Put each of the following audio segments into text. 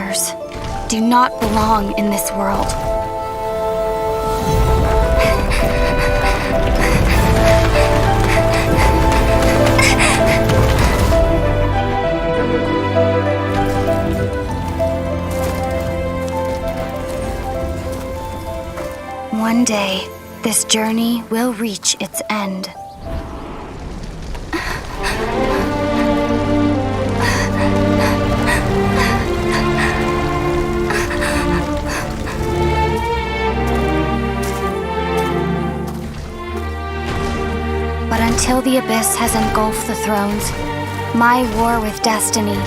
Outlanders do not belong in this world. One day, this journey will reach its end. But until the abyss has engulfed the thrones, my war with destiny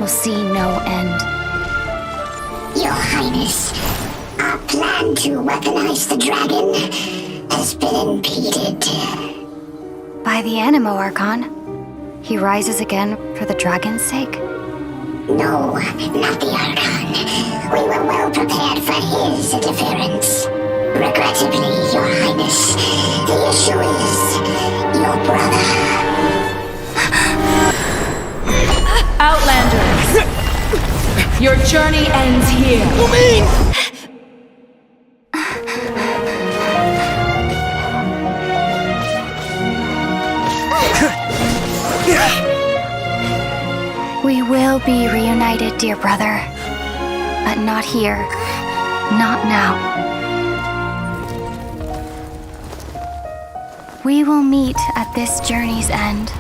will see no end. Your Highness, our plan to weaponize the dragon has been impeded. By the Animo Archon, he rises again for the dragon's sake? No, not the Archon. We were well prepared for his interference. Regrettably, Your Highness, the issue is your brother. Outlanders! Your journey ends here. We will be reunited, dear brother. But not here. Not now. We will meet at this journey's end,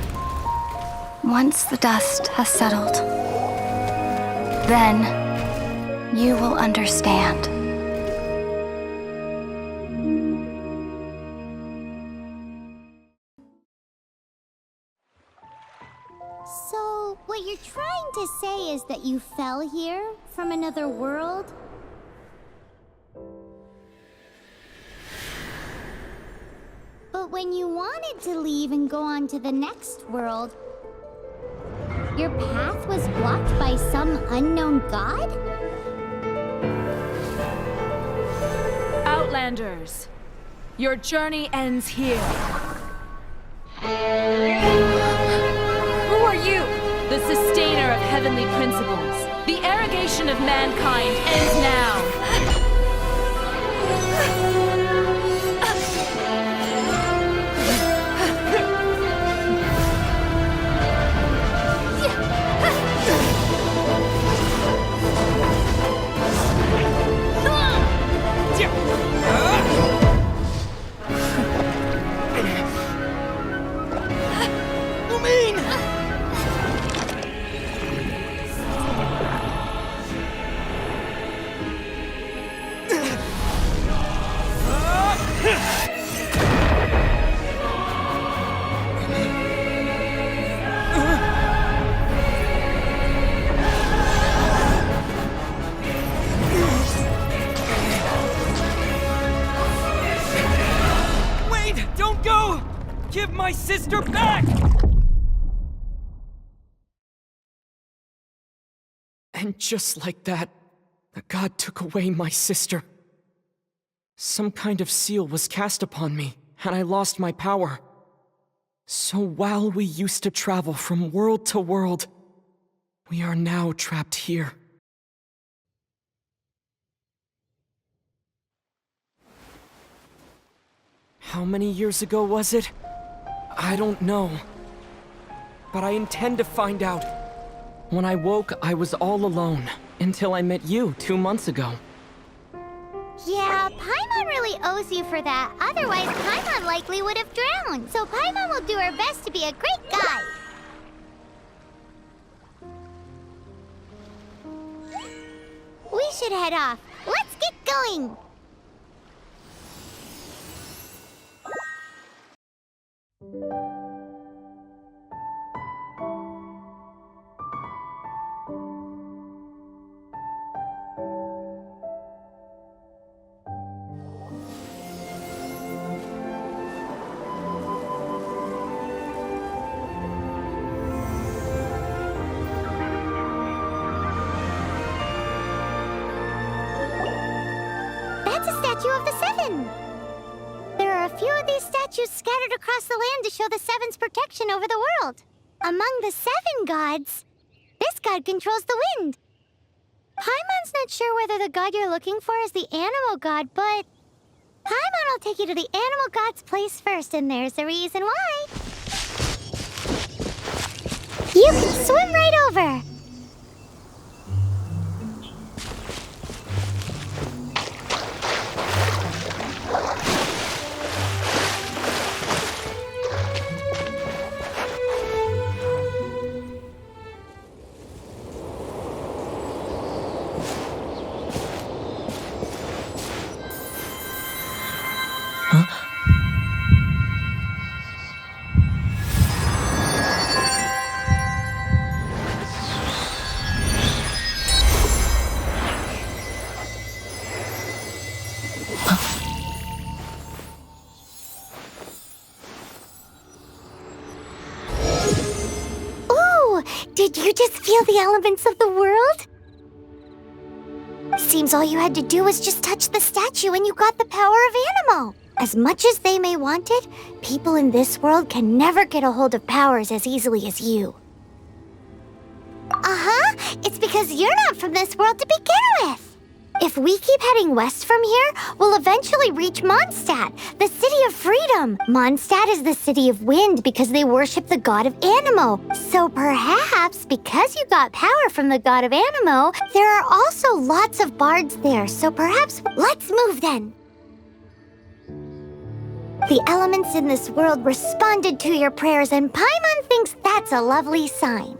once the dust has settled. Then, you will understand. So, what you're trying to say is that you fell here from another world? But when you wanted to leave and go on to the next world, your path was blocked by some unknown god? Outlanders, your journey ends here. Who are you? The sustainer of heavenly principles. The arrogation of mankind ends now. Give my sister back! And just like that, the god took away my sister. Some kind of seal was cast upon me, and I lost my power. So while we used to travel from world to world, we are now trapped here. How many years ago was it? I don't know. But I intend to find out. When I woke, I was all alone, until I met you 2 months ago. Yeah, Paimon really owes you for that. Otherwise, Paimon likely would have drowned. So Paimon will do her best to be a great guide. We should head off. Let's get going! That's a statue of the Seven! There are a few of these statues scattered across the land to show the Seven's protection over the world. Among the 7 gods, this god controls the wind. Paimon's not sure whether the god you're looking for is the animal god, but Paimon will take you to the animal god's place first, and there's the reason why. You can swim right over. Did you just feel the elements of the world? Seems all you had to do was just touch the statue and you got the power of Anemo. As much as they may want it, people in this world can never get a hold of powers as easily as you. It's because you're not from this world to begin with. If we keep heading west from here, we'll eventually reach Mondstadt, the city of freedom. Mondstadt is the city of wind because they worship the god of Anemo. So perhaps, because you got power from the god of Anemo, there are also lots of bards there. So perhaps, let's move then. The elements in this world responded to your prayers, and Paimon thinks that's a lovely sign.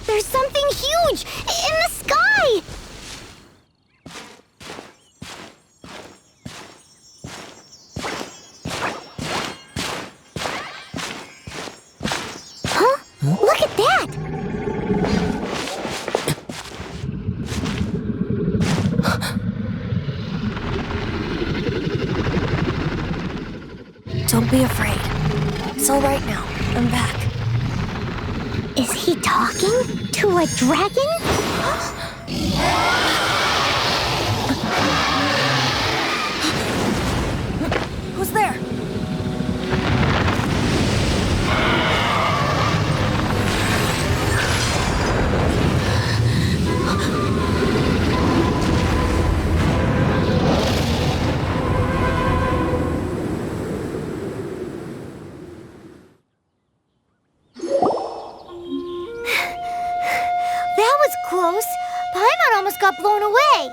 There's something huge in the sky! Huh? Look at that! Don't be afraid. It's all right now. I'm back. Is he talking to a dragon? Who's there? Close. Paimon almost got blown away.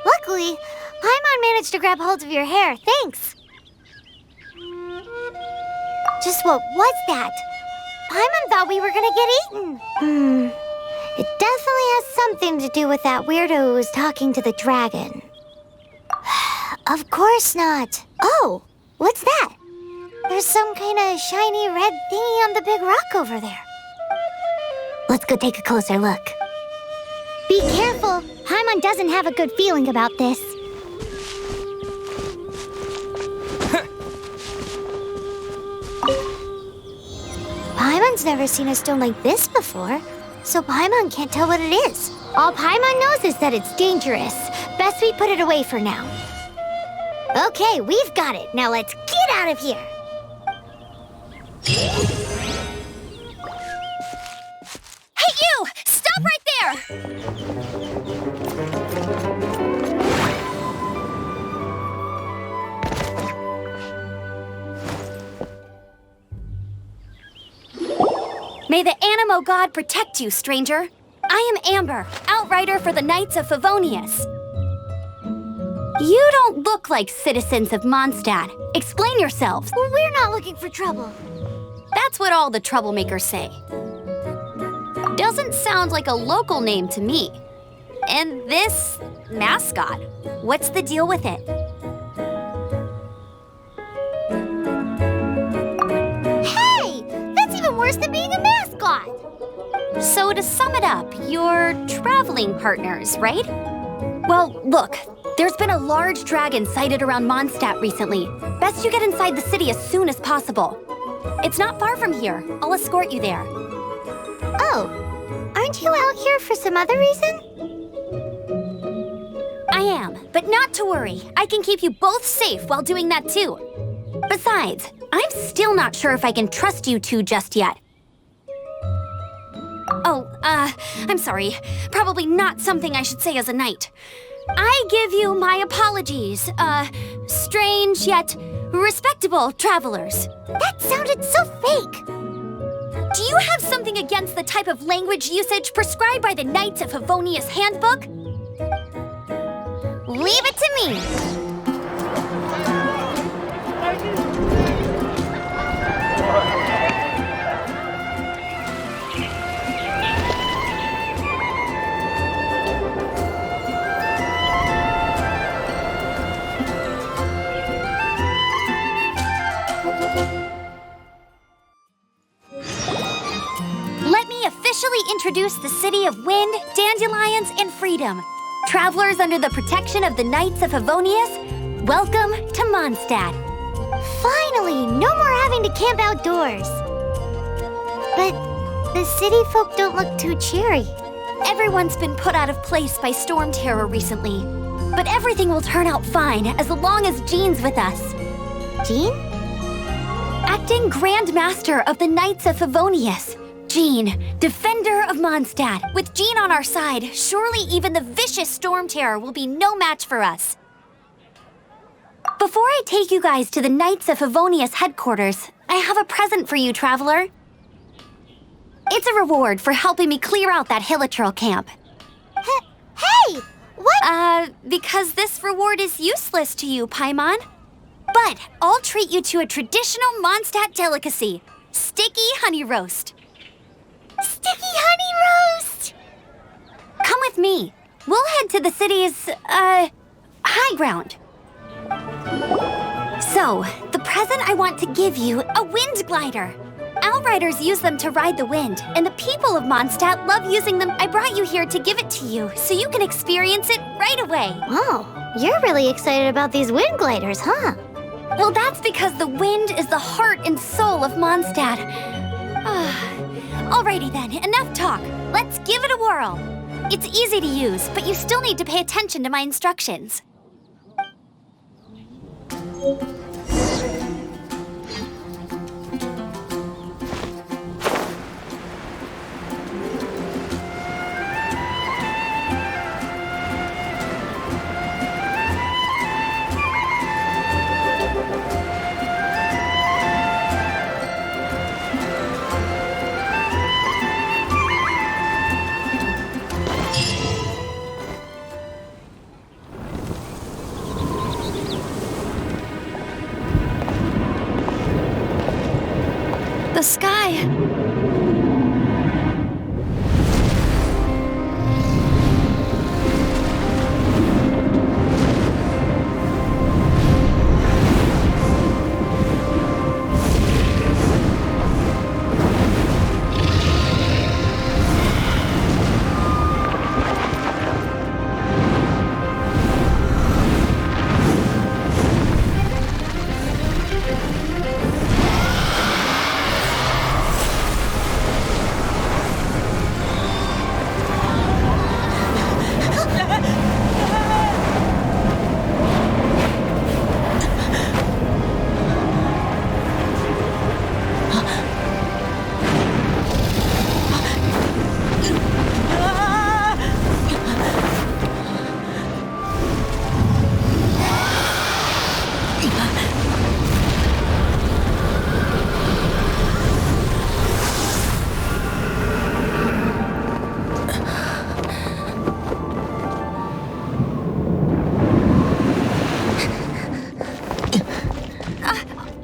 Luckily, Paimon managed to grab hold of your hair. Thanks. Just what was that? Paimon thought we were gonna get eaten. It definitely has something to do with that weirdo who was talking to the dragon. Of course not. Oh, what's that? There's some kind of shiny red thingy on the big rock over there. Let's go take a closer look. Be careful! Paimon doesn't have a good feeling about this. Paimon's never seen a stone like this before, so Paimon can't tell what it is. All Paimon knows is that it's dangerous. Best we put it away for now. Okay, we've got it. Now let's get out of here! Stop right there! May the Anemo god protect you, stranger. I am Amber, outrider for the Knights of Favonius. You don't look like citizens of Mondstadt. Explain yourselves. We're not looking for trouble. That's what all the troublemakers say. Doesn't sound like a local name to me. And this mascot, what's the deal with it? Hey! That's even worse than being a mascot! So to sum it up, you're traveling partners, right? Well, look, there's been a large dragon sighted around Mondstadt recently. Best you get inside the city as soon as possible. It's not far from here. I'll escort you there. Oh, aren't you out here for some other reason? I am, but not to worry. I can keep you both safe while doing that too. Besides, I'm still not sure if I can trust you two just yet. Oh, I'm sorry. Probably not something I should say as a knight. I give you my apologies, strange yet respectable travelers. That sounded so fake. Do you have something against the type of language usage prescribed by the Knights of Favonius handbook? Leave it to me. Let me officially introduce the city of wind, dandelions, and freedom. Travelers under the protection of the Knights of Favonius, welcome to Mondstadt. Finally, no more having to camp outdoors. But the city folk don't look too cheery. Everyone's been put out of place by storm terror recently. But everything will turn out fine as long as Jean's with us. Jean? Acting Grand Master of the Knights of Favonius. Jean, Defender of Mondstadt. With Jean on our side, surely even the vicious storm terror will be no match for us. Before I take you guys to the Knights of Favonius headquarters, I have a present for you, traveler. It's a reward for helping me clear out that Hilichurl camp. Hey! What? Because this reward is useless to you, Paimon. But I'll treat you to a traditional Mondstadt delicacy, sticky honey roast. Sticky honey roast! Come with me. We'll head to the city's, high ground. So, the present I want to give you, a wind glider. Outriders use them to ride the wind, and the people of Mondstadt love using them. I brought you here to give it to you, so you can experience it right away. Oh, you're really excited about these wind gliders, huh? Well, that's because the wind is the heart and soul of Mondstadt. Alrighty then, enough talk. Let's give it a whirl. It's easy to use, but you still need to pay attention to my instructions. The sky.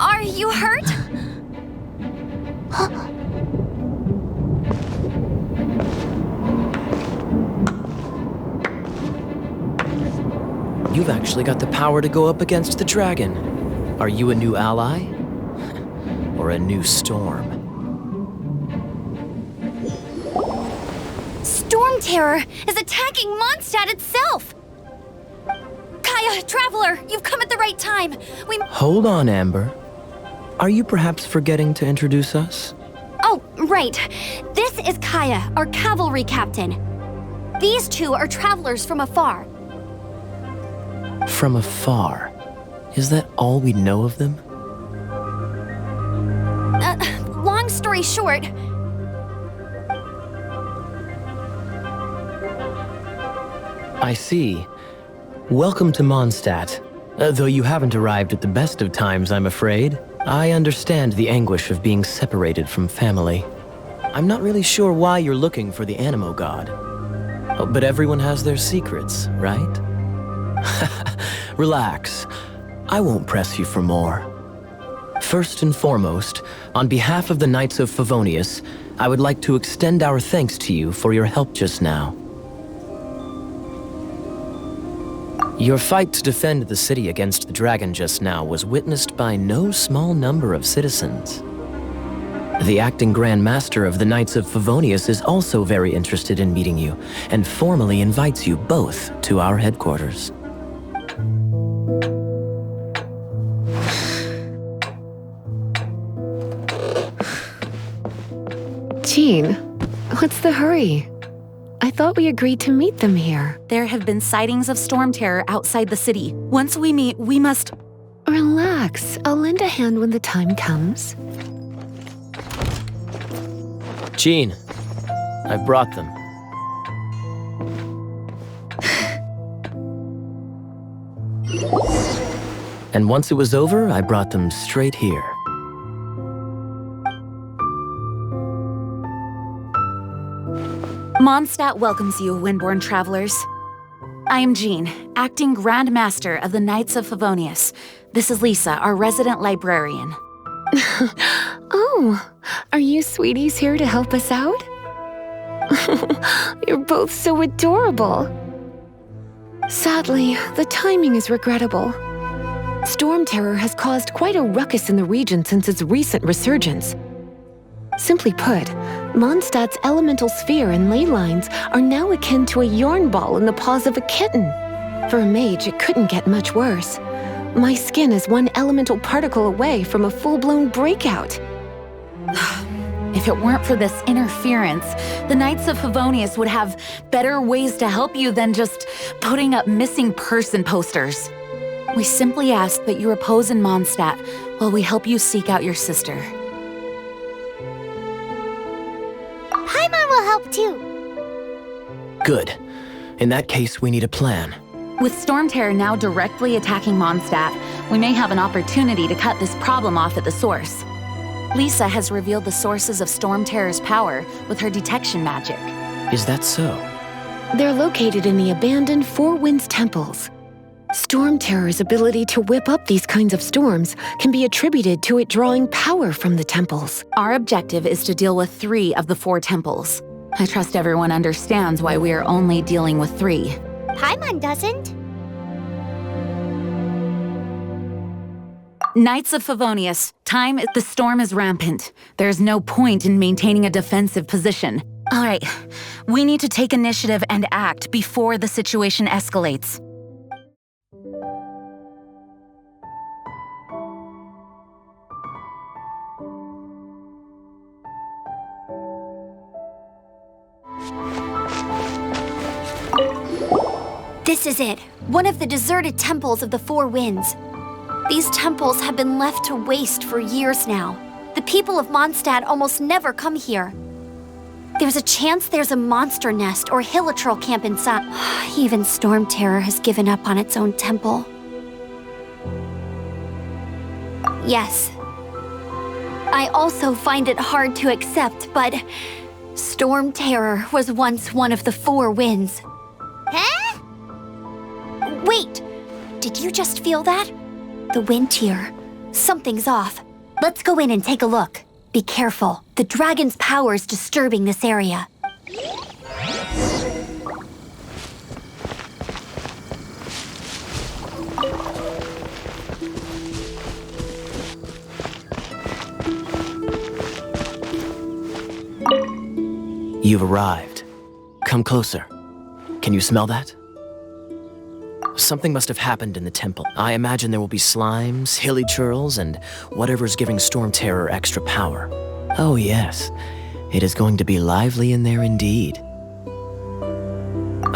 Are you hurt? You've actually got the power to go up against the dragon. Are you a new ally? Or a new storm? Storm terror is attacking Mondstadt itself! Kaya, Traveler, you've come at the right time. Hold on, Amber. Are you perhaps forgetting to introduce us? Oh, right. This is 𝙨𝙯, our cavalry captain. These two are travelers from afar. From afar? Is that all we know of them? Long story short, I see. Welcome to Mondstadt. Though you haven't arrived at the best of times, I'm afraid. I understand the anguish of being separated from family. I'm not really sure why you're looking for the Animo God. Oh, but everyone has their secrets, right? Relax. I won't press you for more. First and foremost, on behalf of the Knights of Favonius, I would like to extend our thanks to you for your help just now. Your fight to defend the city against the dragon just now was witnessed by no small number of citizens. The acting Grand Master of the Knights of Favonius is also very interested in meeting you, and formally invites you both to our headquarters. Jean, what's the hurry? I thought we agreed to meet them here. There have been sightings of storm terror outside the city. Once we meet, we must... Relax. I'll lend a hand when the time comes. Jean, I've brought them. And once it was over, I brought them straight here. Mondstadt welcomes you, Windborn travelers. I am Jean, acting Grand Master of the Knights of Favonius. This is Lisa, our resident librarian. Oh, are you sweeties here to help us out? You're both so adorable. Sadly, the timing is regrettable. Storm terror has caused quite a ruckus in the region since its recent resurgence. Simply put, Mondstadt's elemental sphere and ley lines are now akin to a yarn ball in the paws of a kitten. For a mage, it couldn't get much worse. My skin is one elemental particle away from a full-blown breakout. If it weren't for this interference, the Knights of Favonius would have better ways to help you than just putting up missing person posters. We simply ask that you repose in Mondstadt while we help you seek out your sister. Paimon will help too. Good. In that case, we need a plan. With storm terror now directly attacking Mondstadt, we may have an opportunity to cut this problem off at the source. Lisa has revealed the sources of storm terror's power with her detection magic. Is that so? They're located in the abandoned Four Winds temples. Storm terror's ability to whip up these kinds of storms can be attributed to it drawing power from the temples. Our objective is to deal with 3 of the 4 temples. I trust everyone understands why we are only dealing with 3. Paimon doesn't. Knights of Favonius, the storm is rampant. There's no point in maintaining a defensive position. All right, we need to take initiative and act before the situation escalates. this is it. One of the deserted temples of the Four Winds. These temples have been left to waste for years now. The people of Mondstadt almost never come here. There's a chance there's a monster nest or hilichurl camp inside. Even Storm Terror has given up on its own temple. Yes. I also find it hard to accept, but Storm Terror was once one of the Four Winds. Huh? Wait! Did you just feel that? The wind here. Something's off. Let's go in and take a look. Be careful. The dragon's power is disturbing this area. You've arrived. Come closer. Can you smell that? Something must have happened in the temple. I imagine there will be slimes, hilly churls, and whatever's giving Storm Terror extra power. Oh yes, it is going to be lively in there indeed.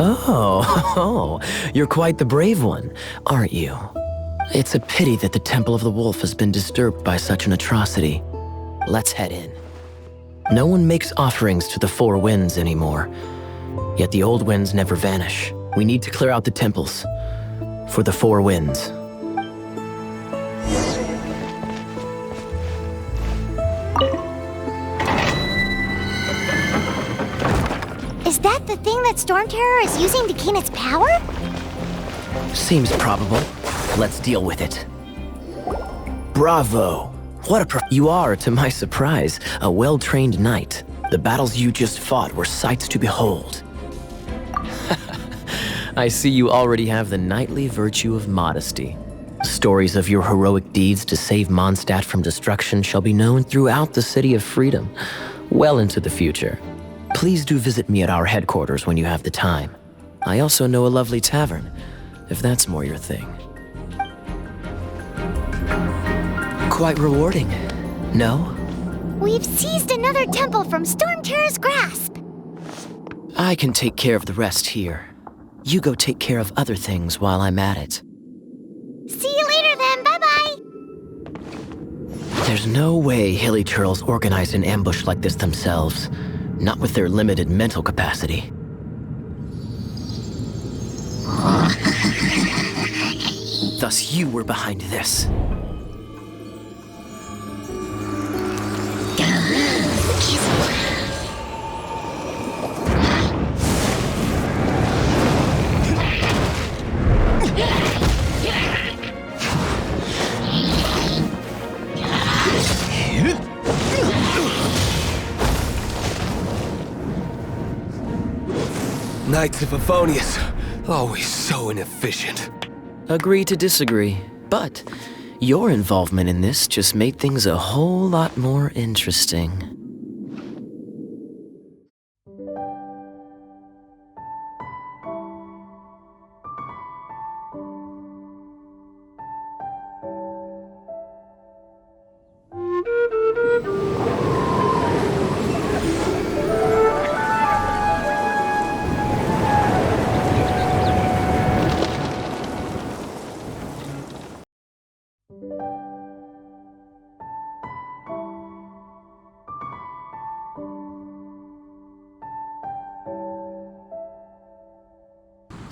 Oh, you're quite the brave one, aren't you? It's a pity that the Temple of the Wolf has been disturbed by such an atrocity. Let's head in. No one makes offerings to the Four Winds anymore. Yet the old winds never vanish. We need to clear out the temples for the Four Winds. Is that the thing that Storm Terror is using to gain its power? Seems probable. Let's deal with it. Bravo! What a you are, to my surprise, a well-trained knight. The battles you just fought were sights to behold. I see you already have the knightly virtue of modesty. Stories of your heroic deeds to save Mondstadt from destruction shall be known throughout the City of Freedom, well into the future. Please do visit me at our headquarters when you have the time. I also know a lovely tavern, if that's more your thing. Quite rewarding, no? We've seized another temple from Storm Terror's grasp. I can take care of the rest here. You go take care of other things while I'm at it. See you later then, bye-bye! There's no way hilly churls organized an ambush like this themselves, not with their limited mental capacity. Thus you were behind this. Knights of Favonius, always so inefficient. Agree to disagree, but your involvement in this just made things a whole lot more interesting.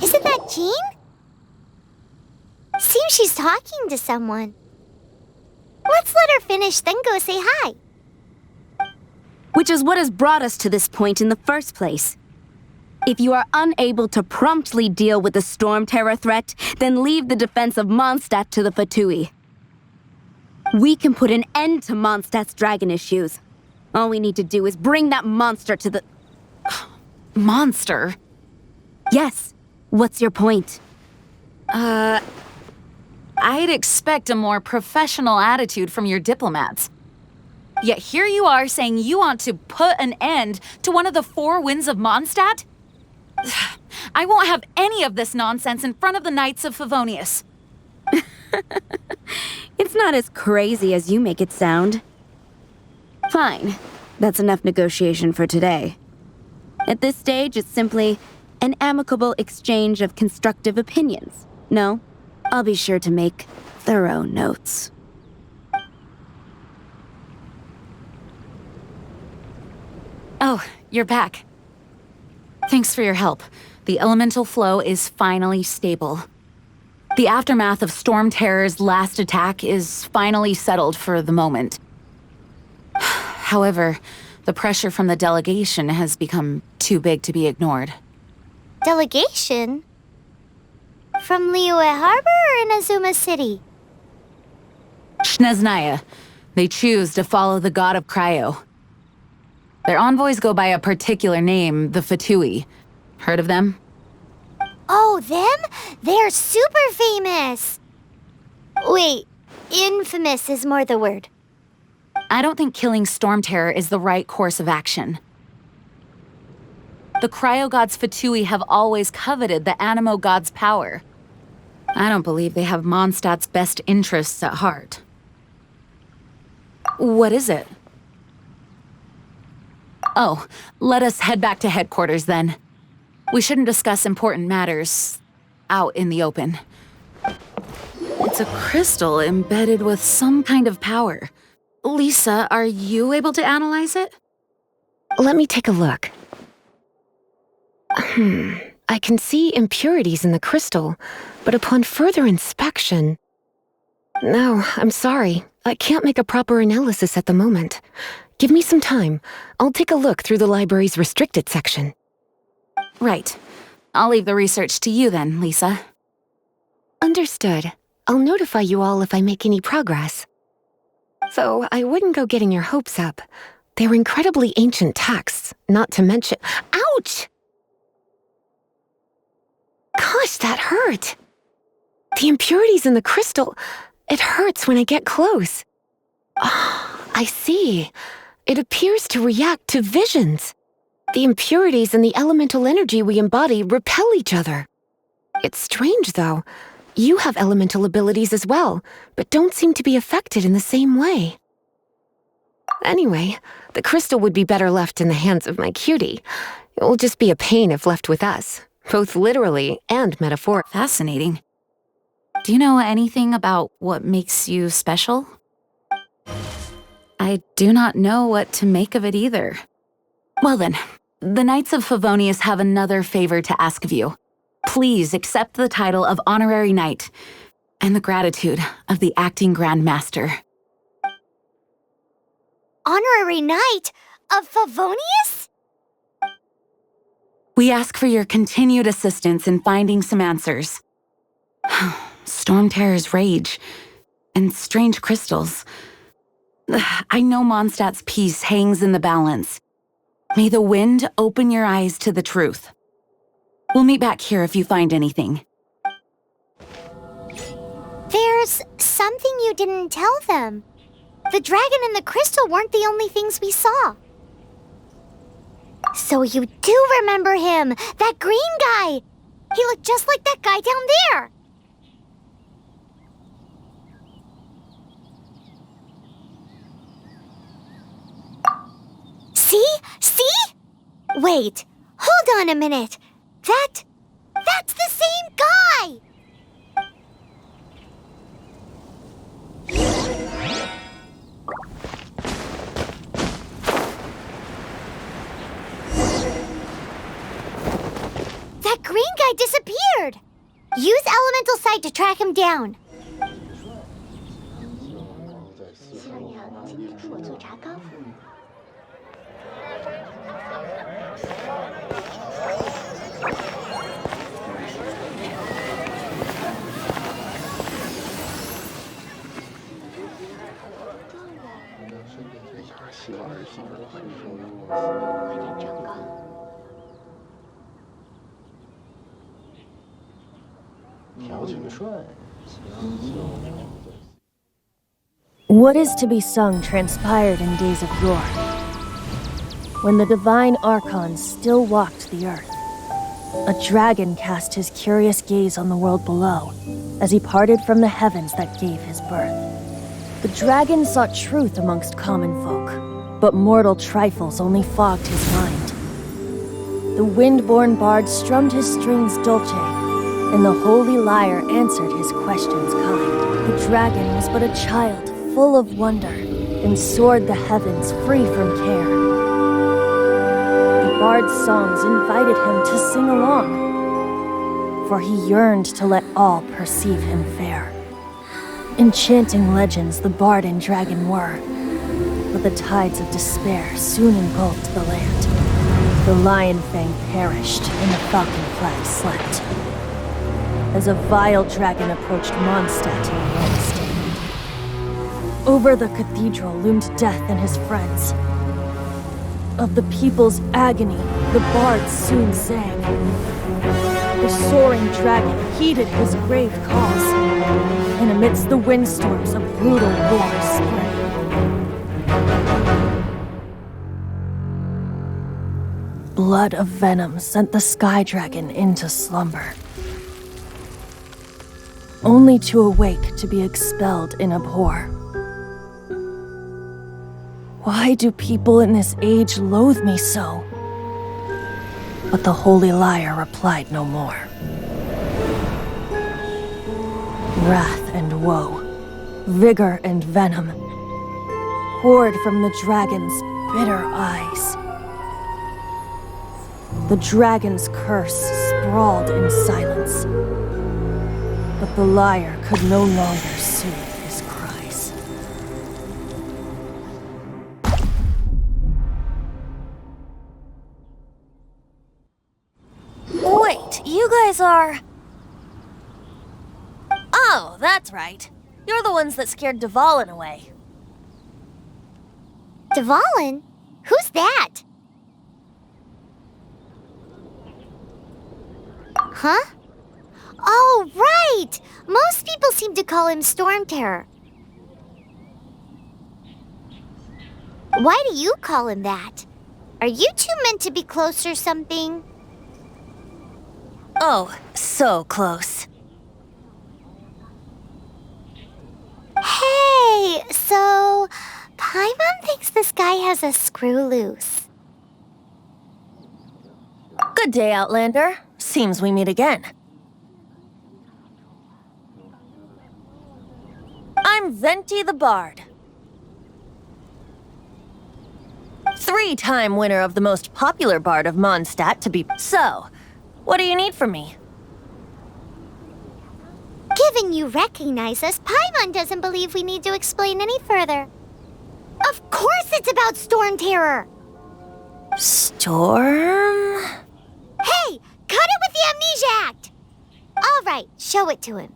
Isn't that Jean? Seems she's talking to someone. Let's let her finish, then go say hi. Which is what has brought us to this point in the first place. If you are unable to promptly deal with the Storm Terror threat, then leave the defense of Mondstadt to the Fatui. We can put an end to Mondstadt's dragon issues. All we need to do is bring that monster to the... Monster? Yes. What's your point? I'd expect a more professional attitude from your diplomats. Yet here you are saying you want to put an end to one of the Four Winds of Mondstadt? I won't have any of this nonsense in front of the Knights of Favonius. It's not as crazy as you make it sound. Fine. That's enough negotiation for today. At this stage, it's simply an amicable exchange of constructive opinions. No, I'll be sure to make thorough notes. Oh, you're back. Thanks for your help. The elemental flow is finally stable. The aftermath of Storm Terror's last attack is finally settled for the moment. However, the pressure from the delegation has become too big to be ignored. Delegation? From Liyue Harbor or Inazuma City? 𝙤𝙤𝙤. They choose to follow the god of Cryo. Their envoys go by a particular name, the Fatui. Heard of them? Oh, them? They're super famous! Wait, infamous is more the word. I don't think killing Storm Terror is the right course of action. The Cryo God's Fatui have always coveted the Animo God's power. I don't believe they have Mondstadt's best interests at heart. What is it? Oh, let us head back to headquarters then. We shouldn't discuss important matters out in the open. It's a crystal embedded with some kind of power. Lisa, are you able to analyze it? Let me take a look. I can see impurities in the crystal, but upon further inspection... No, I'm sorry. I can't make a proper analysis at the moment. Give me some time. I'll take a look through the library's restricted section. Right. I'll leave the research to you then, Lisa. Understood. I'll notify you all if I make any progress. Though I wouldn't go getting your hopes up. They're incredibly ancient texts, not to mention— Ouch! Gosh, that hurt! The impurities in the crystal— it hurts when I get close. Oh, I see. It appears to react to visions. The impurities and the elemental energy we embody repel each other. It's strange, though. You have elemental abilities as well, but don't seem to be affected in the same way. Anyway, the crystal would be better left in the hands of my cutie. It will just be a pain if left with us, both literally and metaphorically. Fascinating. Do you know anything about what makes you special? I do not know what to make of it either. Well then, the Knights of Favonius have another favor to ask of you. Please accept the title of Honorary Knight and the gratitude of the Acting Grand Master. Honorary Knight of Favonius? We ask for your continued assistance in finding some answers. Storm Terror's rage and strange crystals. I know Mondstadt's peace hangs in the balance. May the wind open your eyes to the truth. We'll meet back here if you find anything. There's something you didn't tell them. The dragon and the crystal weren't the only things we saw. So you do remember him, that green guy. He looked just like that guy down there. See? Wait, hold on a minute. That's the same guy! That green guy disappeared! Use Elemental Sight to track him down. What is to be sung transpired in days of yore, when the divine archons still walked the earth. A dragon cast his curious gaze on the world below, as he parted from the heavens that gave his birth. The dragon sought truth amongst common folk, but mortal trifles only fogged his mind. The wind-born bard strummed his strings dolce, and the holy lyre answered his questions kind. The dragon was but a child, full of wonder, and soared the heavens free from care. The bard's songs invited him to sing along, for he yearned to let all perceive him fair. Enchanting legends the bard and dragon were, but the tides of despair soon engulfed the land. The lion fang perished, and the falcon flag slept, as a vile dragon approached Mondstadt in the West. Over the cathedral loomed death and his friends. Of the people's agony, the bards soon sang. The soaring dragon heeded his grave cause, and amidst the windstorms a brutal war spread. Blood of venom sent the sky dragon into slumber. only to awake to be expelled in abhor. Why do people in this age loathe me so? But the holy Lyre replied no more. Wrath and woe, vigor and venom, poured from the dragon's bitter eyes. The dragon's curse sprawled in silence, but the Lyre could no longer soothe his cries. Wait, you guys are... Oh, that's right. You're the ones that scared 𝙠𝙗𝙗 away. 𝙠𝙗𝙗? Who's that? Huh? Oh, right! Most people seem to call him Storm Terror. Why do you call him that? Are you two meant to be close or something? Oh, so close. Hey, so Paimon thinks this guy has a screw loose. Good day, Outlander. Seems we meet again. I'm Venti the Bard. 3-time winner of the most popular bard of Mondstadt to be... So, what do you need from me? Given you recognize us, Paimon doesn't believe we need to explain any further. Of course it's about Storm Terror! Storm? Hey! Cut it with the Amnesia Act! Alright, show it to him.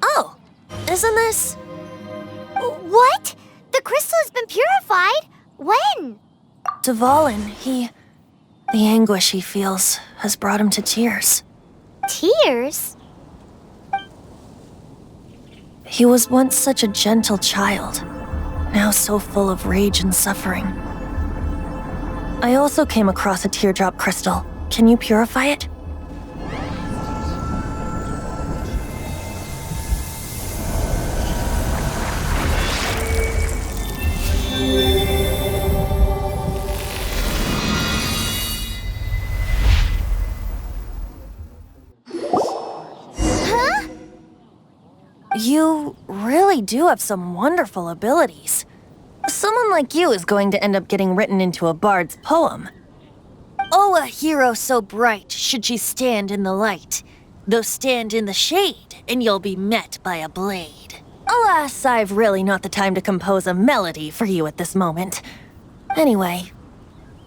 Oh, isn't this... What? The crystal has been purified? When? 𝙠𝙗𝙗, the anguish he feels has brought him to tears. Tears? He was once such a gentle child, now so full of rage and suffering. I also came across a teardrop crystal. Can you purify it? You really do have some wonderful abilities. Someone like you is going to end up getting written into a bard's poem. Oh, a hero so bright should she stand in the light, though stand in the shade, and you'll be met by a blade. Alas, I've really not the time to compose a melody for you at this moment. Anyway,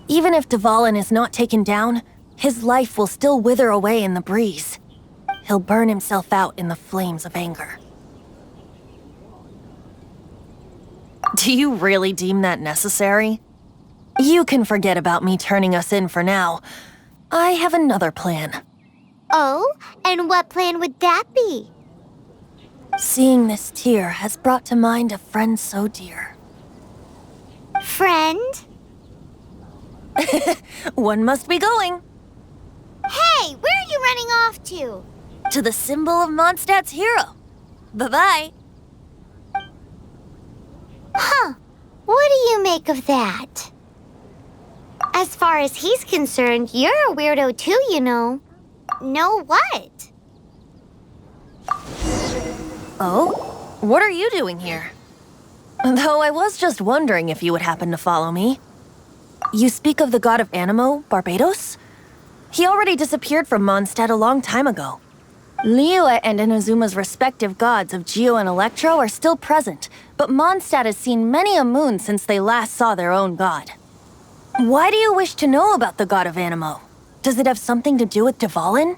even if 𝙠𝙗𝙗 is not taken down, his life will still wither away in the breeze. He'll burn himself out in the flames of anger. Do you really deem that necessary? You can forget about me turning us in for now. I have another plan. Oh, and what plan would that be? Seeing this tear has brought to mind a friend so dear. Friend? One must be going. Hey, where are you running off to? To the symbol of Mondstadt's hero. Bye-bye. Huh. What do you make of that? As far as he's concerned, you're a weirdo too, you know. Know what? Oh? What are you doing here? Though I was just wondering if you would happen to follow me. You speak of the god of Anemo, Barbatos? He already disappeared from Mondstadt a long time ago. Liyue and Inazuma's respective gods of Geo and Electro are still present, but Mondstadt has seen many a moon since they last saw their own god. Why do you wish to know about the god of Anemo? Does it have something to do with 𝙠𝙗𝙗?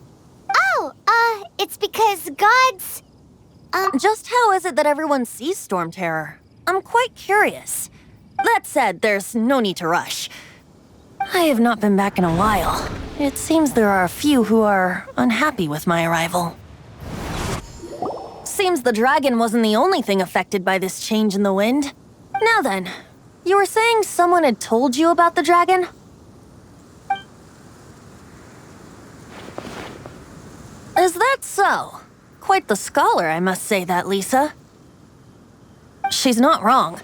Oh, it's because gods... Just how is it that everyone sees Storm Terror? I'm quite curious. That said, there's no need to rush. I have not been back in a while. It seems there are a few who are unhappy with my arrival. Seems the dragon wasn't the only thing affected by this change in the wind. Now then, you were saying someone had told you about the dragon? Is that so? Quite the scholar, I must say that, Lisa. She's not wrong.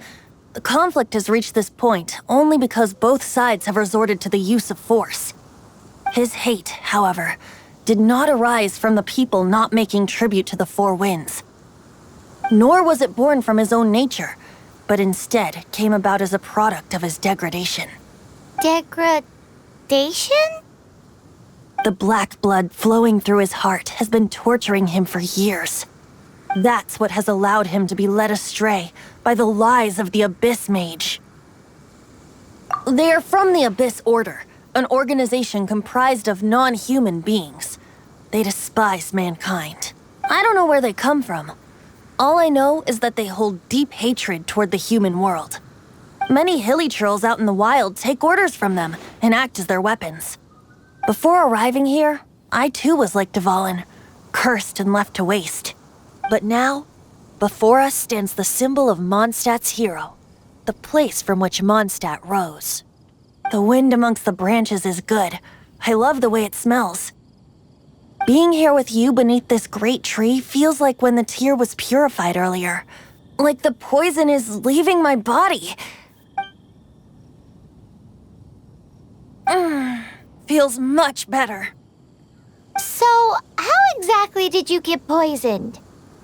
The conflict has reached this point only because both sides have resorted to the use of force. His hate, however, did not arise from the people not making tribute to the Four Winds. Nor was it born from his own nature, but instead came about as a product of his degradation. Degradation? The black blood flowing through his heart has been torturing him for years. That's what has allowed him to be led astray by the lies of the Abyss Mage. They are from the Abyss Order, an organization comprised of non-human beings. They despise mankind. I don't know where they come from. All I know is that they hold deep hatred toward the human world. Many hilly trolls out in the wild take orders from them and act as their weapons. Before arriving here, I too was like 𝙤𝙠, cursed and left to waste. But now, before us stands the symbol of Mondstadt's hero, the place from which Mondstadt rose. The wind amongst the branches is good. I love the way it smells. Being here with you beneath this great tree feels like when the tear was purified earlier. Like the poison is leaving my body. Feels much better. So, how exactly did you get poisoned?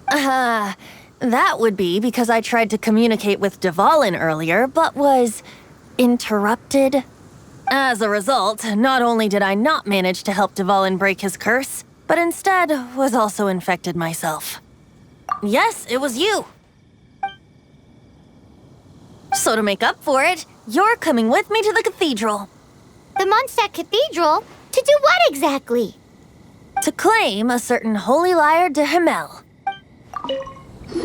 That would be because I tried to communicate with 𝙤𝙠 earlier, but was interrupted. As a result, not only did I not manage to help 𝙤𝙠 break his curse, but instead was also infected myself. Yes, it was you. So to make up for it, you're coming with me to the cathedral. The Mondstadt Cathedral? To do what exactly? To claim a certain holy lyre 𝙤𝙗.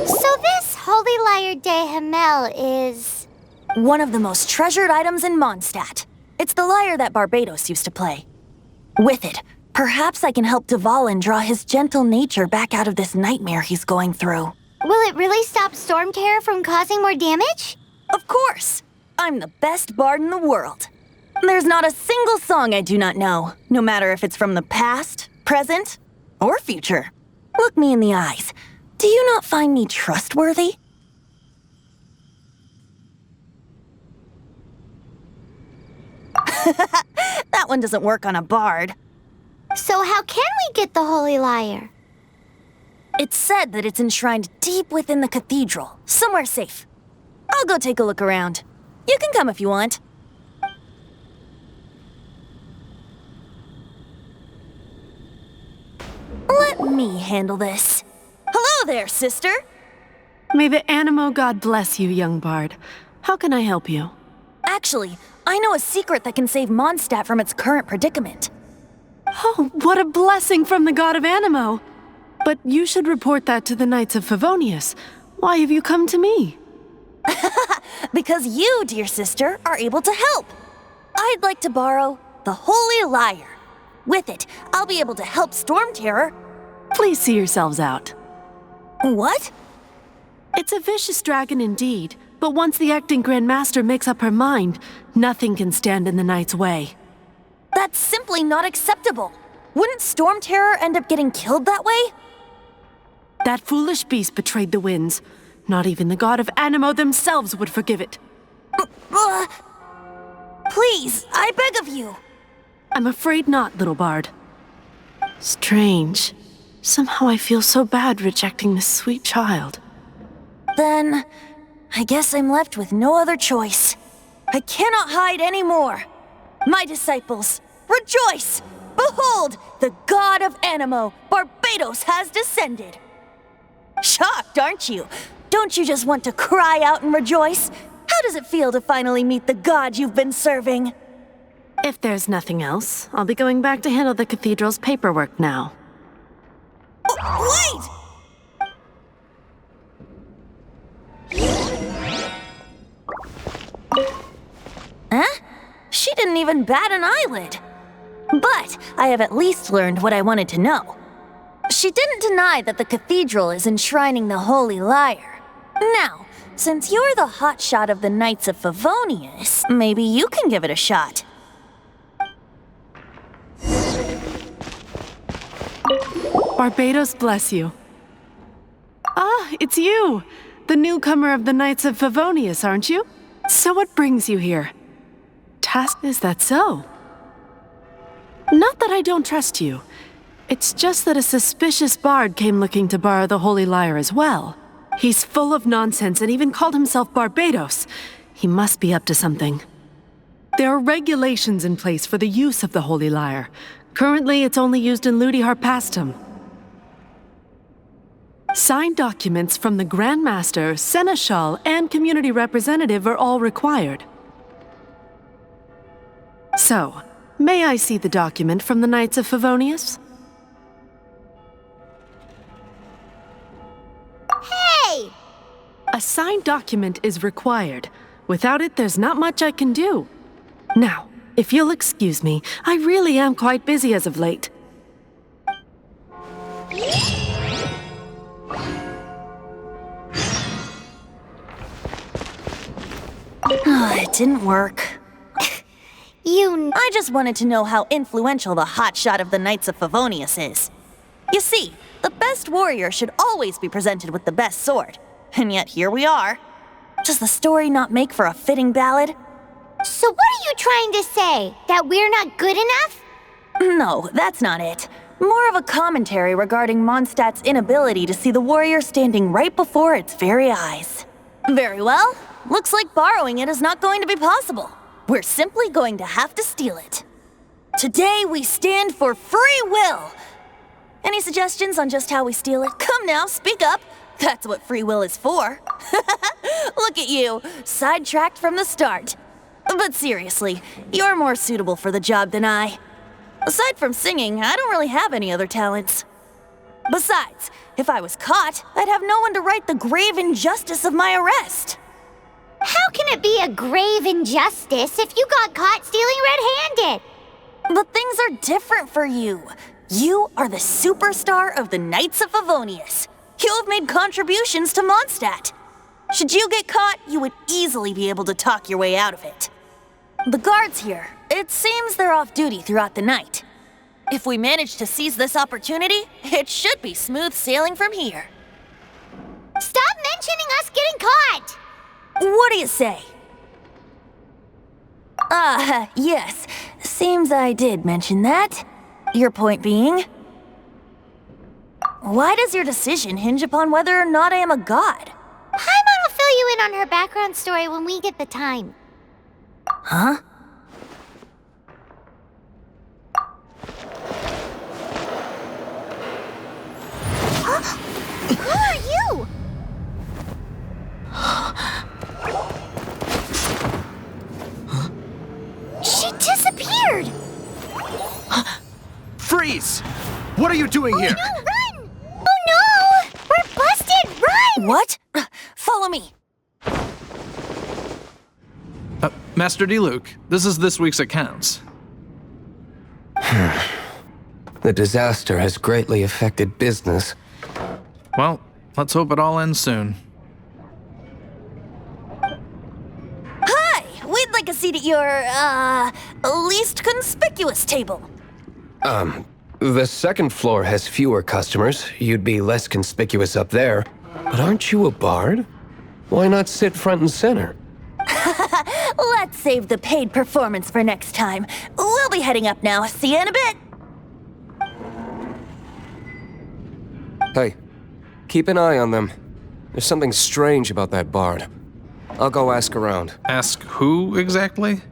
So this holy lyre 𝙤𝙗 is... one of the most treasured items in Mondstadt. It's the lyre that Barbatos used to play. With it, perhaps I can help 𝙤𝙠 draw his gentle nature back out of this nightmare he's going through. Will it really stop Stormterror from causing more damage? Of course! I'm the best bard in the world. There's not a single song I do not know, no matter if it's from the past, present, or future. Look me in the eyes. Do you not find me trustworthy? That one doesn't work on a bard. So how can we get the holy lyre? It's said that it's enshrined deep within the cathedral, somewhere safe. I'll go take a look around. You can come if you want. Let me handle this. Hello there, sister! May the Animo god bless you, young bard. How can I help you? Actually, I know a secret that can save Mondstadt from its current predicament. Oh, what a blessing from the god of Animo! But you should report that to the Knights of Favonius. Why have you come to me? Because you, dear sister, are able to help. I'd like to borrow the holy lyre. With it, I'll be able to help Stormterror. Please see yourselves out. What? It's a vicious dragon indeed, but once the acting Grand Master makes up her mind, nothing can stand in the Knight's way. That's simply not acceptable. Wouldn't Stormterror end up getting killed that way? That foolish beast betrayed the winds. Not even the god of Animo themselves would forgive it. Please, I beg of you. I'm afraid not, little bard. Strange. Somehow I feel so bad rejecting this sweet child. Then, I guess I'm left with no other choice. I cannot hide anymore. My disciples, rejoice! Behold, the god of Animo, Barbatos, has descended. Shocked, aren't you? Don't you just want to cry out and rejoice? How does it feel to finally meet the god you've been serving? If there's nothing else, I'll be going back to handle the cathedral's paperwork now. Wait! Huh? She didn't even bat an eyelid. But I have at least learned what I wanted to know. She didn't deny that the cathedral is enshrining the holy lyre. Now, since you're the hotshot of the Knights of Favonius, maybe you can give it a shot. Barbados bless you. Ah, it's you! The newcomer of the Knights of Favonius, aren't you? So what brings you here? Is that so? Not that I don't trust you. It's just that a suspicious bard came looking to borrow the Holy Lyre as well. He's full of nonsense and even called himself Barbados. He must be up to something. There are regulations in place for the use of the Holy Lyre. Currently, it's only used in 𝙤𝙤𝙝𝙬𝙗. Signed documents from the Grand Master, Seneschal, and community representative are all required. So, may I see the document from the Knights of Favonius? Hey! A signed document is required. Without it, there's not much I can do. Now, if you'll excuse me, I really am quite busy as of late. It didn't work. I just wanted to know how influential the hotshot of the Knights of Favonius is. You see, the best warrior should always be presented with the best sword. And yet here we are. Does the story not make for a fitting ballad? So what are you trying to say? That we're not good enough? No, that's not it. More of a commentary regarding Mondstadt's inability to see the warrior standing right before its very eyes. Very well. Looks like borrowing it is not going to be possible. We're simply going to have to steal it. Today we stand for free will. Any suggestions on just how we steal it? Come now, speak up. That's what free will is for. Look at you, sidetracked from the start. But seriously, you're more suitable for the job than I. Aside from singing, I don't really have any other talents. Besides, if I was caught, I'd have no one to right the grave injustice of my arrest. How can it be a grave injustice if you got caught stealing red-handed? But things are different for you. You are the superstar of the Knights of Favonius. You have made contributions to Mondstadt. Should you get caught, you would easily be able to talk your way out of it. The guards here, it seems they're off duty throughout the night. If we manage to seize this opportunity, it should be smooth sailing from here. Stop mentioning us getting caught! What do you say? Yes. Seems I did mention that. Your point being? Why does your decision hinge upon whether or not I am a god? Paimon will fill you in on her background story when we get the time. Huh? Who are you? She disappeared! Freeze! What are you doing here? No, run! Oh no! We're busted! Run! What? Follow me. Master 𝙤𝙤, this is this week's accounts. The disaster has greatly affected business. Well, let's hope it all ends soon. Hi! We'd like a seat at your, least conspicuous table. The second floor has fewer customers. You'd be less conspicuous up there. But aren't you a bard? Why not sit front and center? Let's save the paid performance for next time. We'll be heading up now. See you in a bit. Hey, keep an eye on them. There's something strange about that bard. I'll go ask around. Ask who exactly?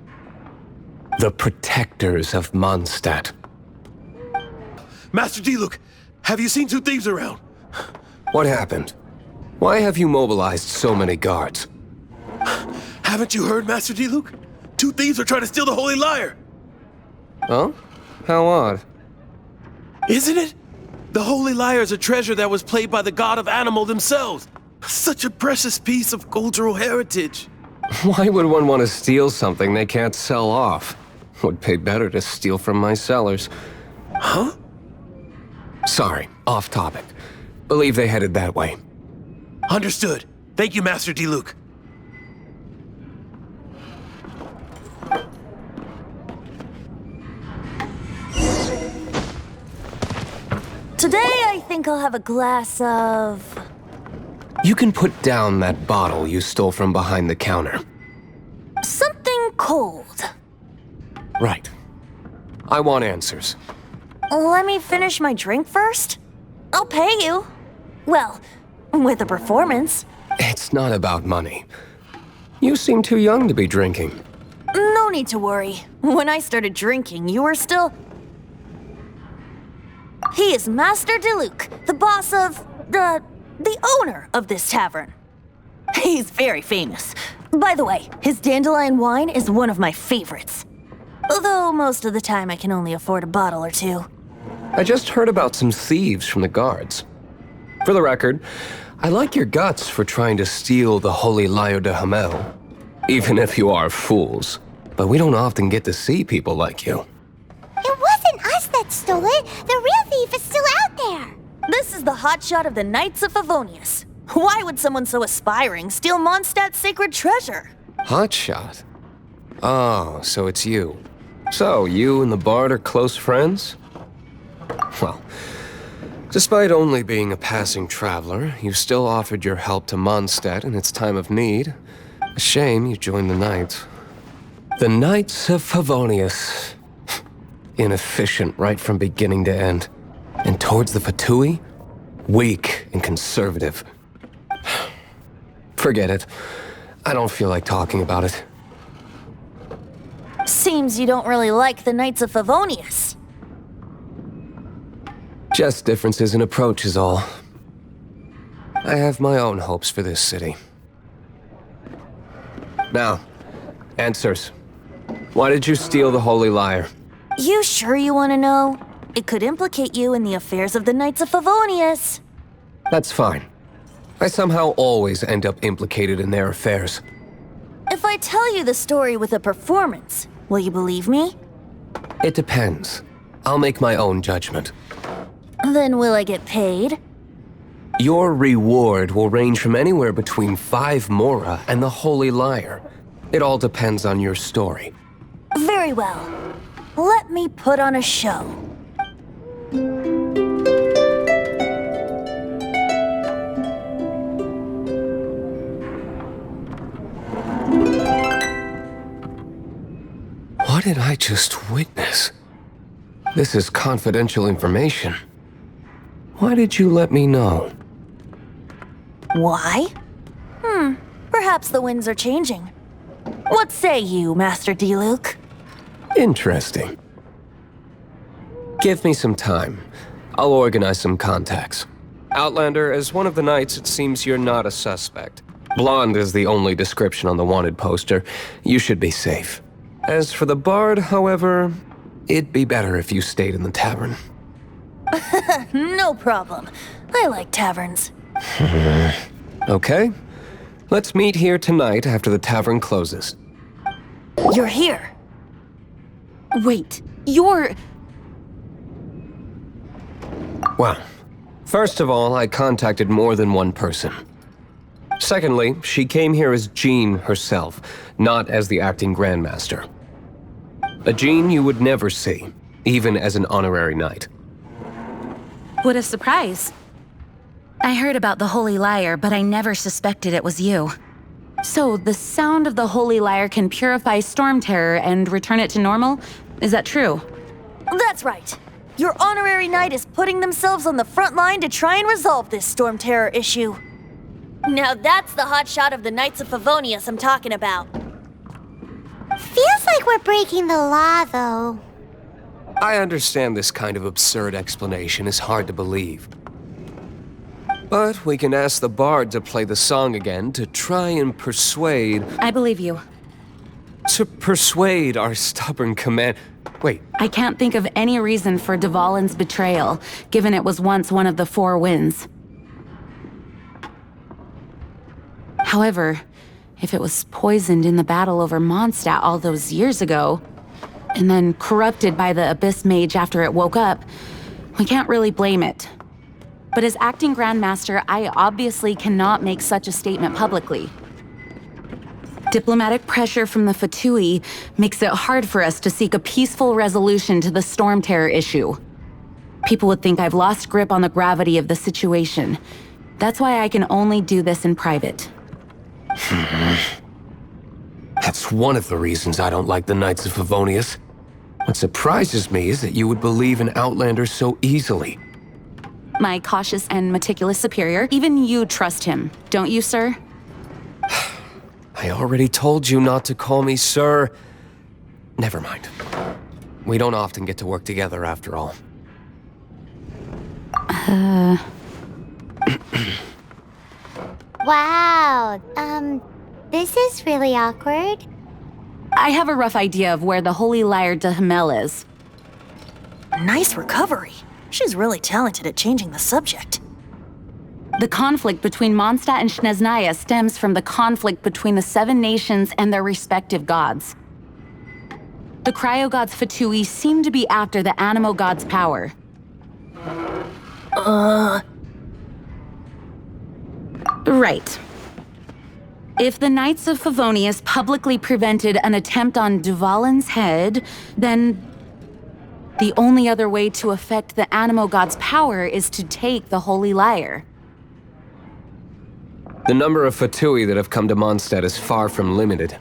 The protectors of Mondstadt. Master 𝙤𝙤, have you seen two thieves around? What happened? Why have you mobilized so many guards? Haven't you heard, Master 𝙤𝙤? Two thieves are trying to steal the Holy Lyre! Oh? How odd. Isn't it? The Holy Lyre is a treasure that was played by the god of animal themselves. Such a precious piece of cultural heritage. Why would one want to steal something they can't sell off? Would pay better to steal from my sellers. Huh? Sorry, off topic. Believe they headed that way. Understood. Thank you, Master 𝙤𝙤. Today, I think I'll have a glass of... You can put down that bottle you stole from behind the counter. something cold. Right. I want answers. Let me finish my drink first. I'll pay you. Well, with a performance. It's not about money. You seem too young to be drinking. No need to worry. When I started drinking, you were still... He is Master 𝙤𝙤, the boss of... the owner of this tavern. He's very famous. By the way, his dandelion wine is one of my favorites. Although most of the time I can only afford a bottle or two. I just heard about some thieves from the guards. For the record, I like your guts for trying to steal the holy Lyre 𝙤𝙗, even if you are fools. But we don't often get to see people like you. It wasn't us that stole it. The real thief is still out there. This is the hotshot of the Knights of Favonius. Why would someone so aspiring steal Mondstadt's sacred treasure? Hotshot? Oh, so it's you. So, you and the bard are close friends? Well, despite only being a passing traveler, you still offered your help to Mondstadt in its time of need. A shame you joined the Knights. The Knights of Favonius. Inefficient right from beginning to end. And towards the botw, weak and conservative. Forget it. I don't feel like talking about it. Seems you don't really like the Knights of Favonius. Just differences in approach is all. I have my own hopes for this city. Now, answers. Why did you steal the Holy Lyre? You sure you want to know? It could implicate you in the affairs of the Knights of Favonius. That's fine. I somehow always end up implicated in their affairs. If I tell you the story with a performance, will you believe me? It depends. I'll make my own judgment. Then will I get paid? Your reward will range from anywhere between 5 mora and the Holy Lyre. It all depends on your story. Very well. Let me put on a show. What did I just witness? This is confidential information. Why did you let me know? Why? Perhaps the winds are changing. What say you, Master 𝙤𝙤? Interesting. Give me some time. I'll organize some contacts. Outlander, as one of the knights, it seems you're not a suspect. Blonde is the only description on the wanted poster. You should be safe. As for the bard, however, it'd be better if you stayed in the tavern. No problem. I like taverns. Okay. Let's meet here tonight after the tavern closes. You're here. Wait, you're... Well, first of all, I contacted more than one person. Secondly, she came here as Jean herself, not as the acting Grandmaster. A Jean you would never see, even as an honorary knight. What a surprise. I heard about the Holy Lyre, but I never suspected it was you. So, the sound of the Holy Lyre can purify Storm Terror and return it to normal? Is that true? That's right. Your honorary knight is putting themselves on the front line to try and resolve this Storm Terror issue. Now that's the hotshot of the Knights of Favonius I'm talking about. Feels like we're breaking the law, though. I understand this kind of absurd explanation is hard to believe. But we can ask the bard to play the song again to try and persuade... I believe you. To persuade our stubborn command... Wait. I can't think of any reason for 𝙤𝙗's betrayal, given it was once one of the 4 winds. However, if it was poisoned in the battle over Mondstadt all those years ago, and then corrupted by the Abyss Mage after it woke up, we can't really blame it. But as acting Grandmaster, I obviously cannot make such a statement publicly. Diplomatic pressure from the botw makes it hard for us to seek a peaceful resolution to the Storm Terror issue. People would think I've lost grip on the gravity of the situation. That's why I can only do this in private. That's one of the reasons I don't like the Knights of Favonius. What surprises me is that you would believe in Outlanders so easily. My cautious and meticulous superior, even you trust him, don't you, sir? I already told you not to call me sir. Never mind. We don't often get to work together after all. Wow, this is really awkward. I have a rough idea of where the holy Lyre 𝙤𝙠 is. Nice recovery. She's really talented at changing the subject. The conflict between Mondstadt and 𝙤𝙠𝙤 stems from the conflict between the 7 nations and their respective gods. The cryo-gods Fatui seem to be after the animo-god's power. Right. If the Knights of Favonius publicly prevented an attempt on 𝙠𝙗𝙗's head, then the only other way to affect the animo-god's power is to take the holy Lyre. The number of Fatui that have come to Mondstadt is far from limited.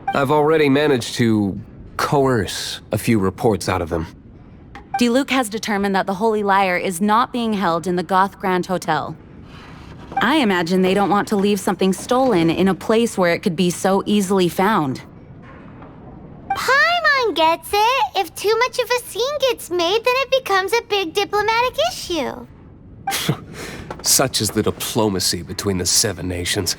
I've already managed to coerce a few reports out of them. 𝙬𝙤 has determined that the holy Lyre is not being held in the Goth Grand Hotel. I imagine they don't want to leave something stolen in a place where it could be so easily found. Paimon gets it. If too much of a scene gets made, then it becomes a big diplomatic issue. Such is the diplomacy between the 7 nations.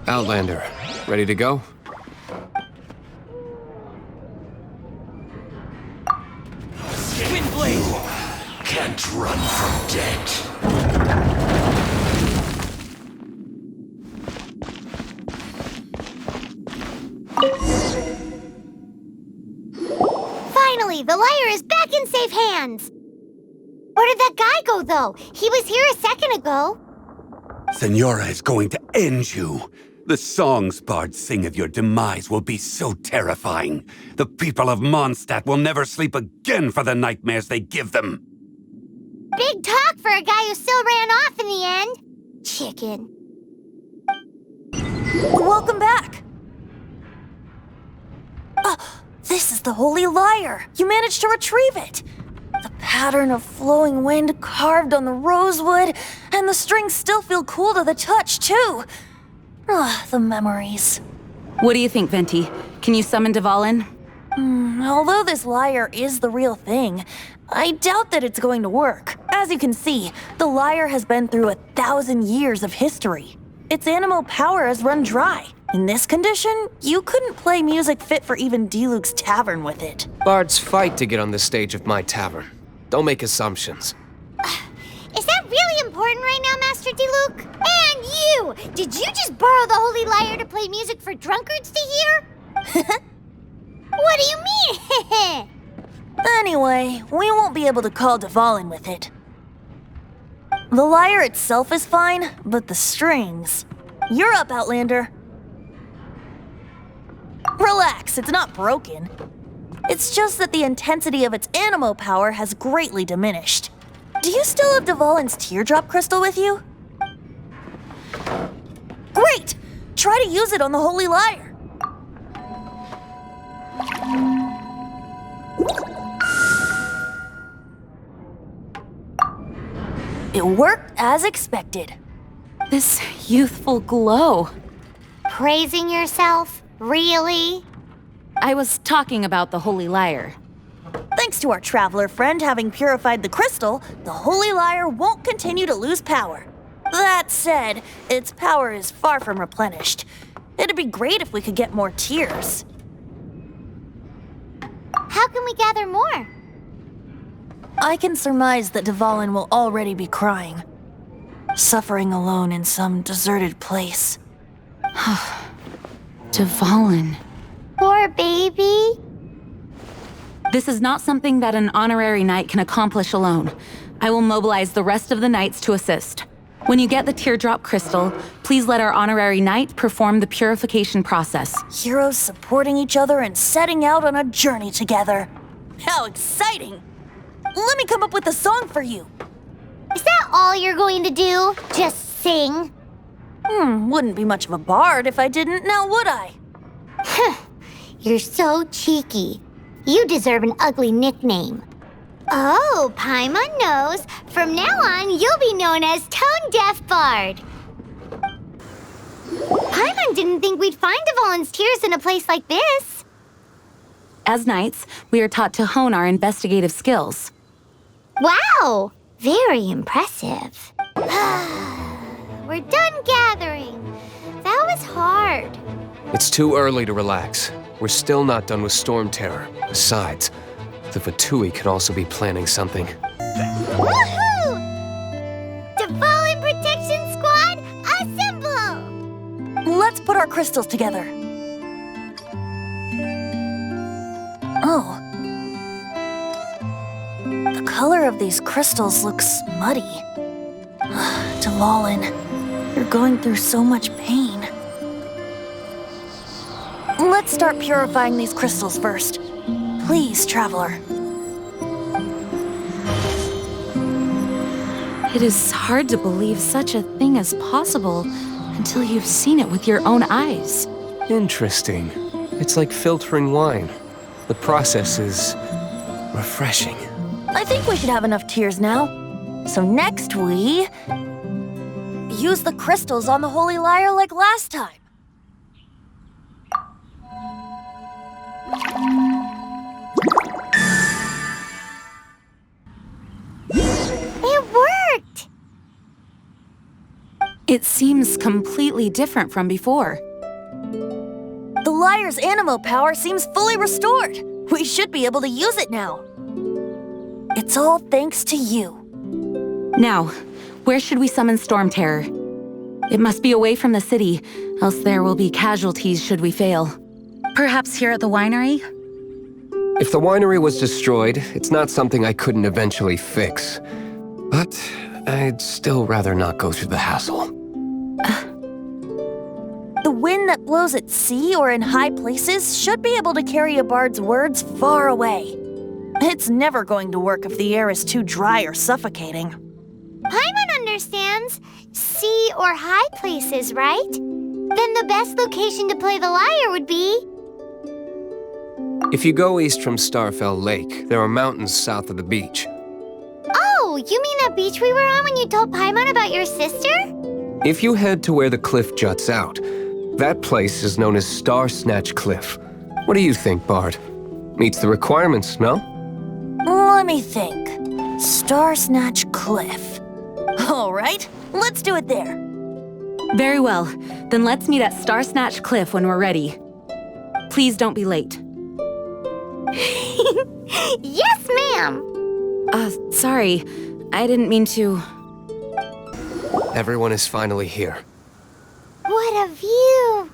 Outlander, ready to go? Windblade! Can't run from death. Finally, the Lyre is back in safe hands. Where did that guy go, though? He was here a second ago. Senora is going to end you. The songs bards sing of your demise will be so terrifying. The people of Mondstadt will never sleep again for the nightmares they give them. Big talk for a guy who still ran off in the end. Chicken. Welcome back. This is the holy Lyre. You managed to retrieve it. The pattern of flowing wind carved on the rosewood, and the strings still feel cool to the touch, too. The memories. What do you think, Venti? Can you summon 𝙬𝙗𝙗? Although this Lyre is the real thing, I doubt that it's going to work. As you can see, the Lyre has been through 1,000 years of history. Its animo power has run dry. In this condition, you couldn't play music fit for even 𝙬𝙤's tavern with it. Bards fight to get on the stage of my tavern. Don't make assumptions. Is that really important right now, Master 𝙬𝙤? And you! Did you just borrow the holy Lyre to play music for drunkards to hear? What do you mean? Anyway, we won't be able to call 𝙬𝙗𝙗 with it. The Lyre itself is fine, but the strings... You're up, Outlander. Relax, it's not broken. It's just that the intensity of its animo power has greatly diminished. Do you still have 𝙬𝙗𝙗's teardrop crystal with you? Great! Try to use it on the holy Lyre. It worked as expected. This youthful glow. Praising yourself? Really? I was talking about the holy Lyre. Thanks to our traveler friend having purified the crystal, the holy Lyre won't continue to lose power. That said, its power is far from replenished. It'd be great if we could get more tears. How can we gather more? I can surmise that 𝙬𝙗𝙗 will already be crying. Suffering alone in some deserted place. 𝙬𝙗𝙗. Poor baby. This is not something that an honorary knight can accomplish alone. I will mobilize the rest of the knights to assist. When you get the teardrop crystal, please let our honorary knight perform the purification process. Heroes supporting each other and setting out on a journey together. How exciting! Let me come up with a song for you. Is that all you're going to do? Just sing? Wouldn't be much of a bard if I didn't, now would I? You're so cheeky. You deserve an ugly nickname. Oh, Paimon knows. From now on, you'll be known as Tone Deaf Bard. Paimon didn't think we'd find Dvalin's tears in a place like this. As knights, we are taught to hone our investigative skills. Wow! Very impressive. We're done gathering. That was hard. It's too early to relax. We're still not done with Storm Terror. Besides, the botw could also be planning something. Woohoo! Dvalin Protection Squad, assemble! Let's put our crystals together. Oh. The color of these crystals looks muddy. Dvalin, you're going through so much pain. Let's start purifying these crystals first. Please, Traveler. It is hard to believe such a thing is possible until you've seen it with your own eyes. Interesting. It's like filtering wine. The process is refreshing. I think we should have enough tears now. So next we use the crystals on the Holy Lyre like last time. It worked! It seems completely different from before. The Lyre's animo power seems fully restored. We should be able to use it now. It's all thanks to you. Now, where should we summon Storm Terror? It must be away from the city, else there will be casualties should we fail. Perhaps here at the winery? If the winery was destroyed, it's not something I couldn't eventually fix. But I'd still rather not go through the hassle. The wind that blows at sea or in high places should be able to carry a bard's words far away. It's never going to work if the air is too dry or suffocating. Paimon understands. Sea or high places, right? Then the best location to play the lyre would be... If you go east from Starfell Lake, there are mountains south of the beach. Oh, you mean that beach we were on when you told Paimon about your sister? If you head to where the cliff juts out, that place is known as Starsnatch Cliff. What do you think, Bard? Meets the requirements, no? Let me think. Starsnatch Cliff. All right, let's do it there. Very well. Then let's meet at Starsnatch Cliff when we're ready. Please don't be late. Yes, ma'am! Sorry. I didn't mean to... Everyone is finally here. What a view!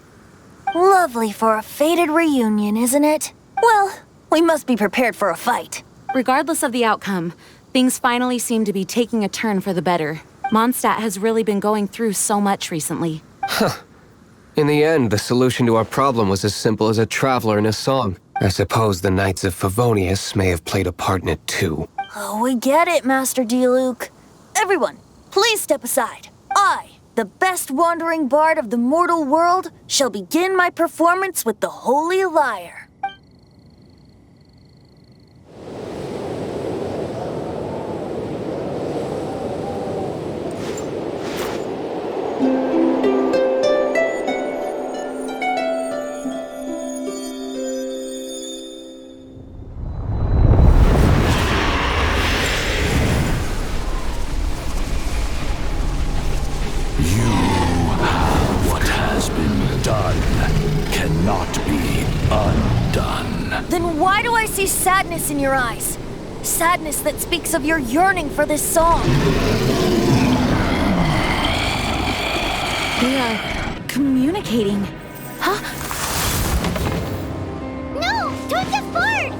Lovely for a fated reunion, isn't it? Well, we must be prepared for a fight. Regardless of the outcome, things finally seem to be taking a turn for the better. Mondstadt has really been going through so much recently. Huh. In the end, the solution to our problem was as simple as a traveler in a song. I suppose the Knights of Favonius may have played a part in it too. Oh, we get it, Master 𝙇𝙤. Everyone, please step aside. I, the best wandering bard of the mortal world, shall begin my performance with the Holy Lyre. Then why do I see sadness in your eyes? Sadness that speaks of your yearning for this song. We are communicating. Huh? No! Don't get bored!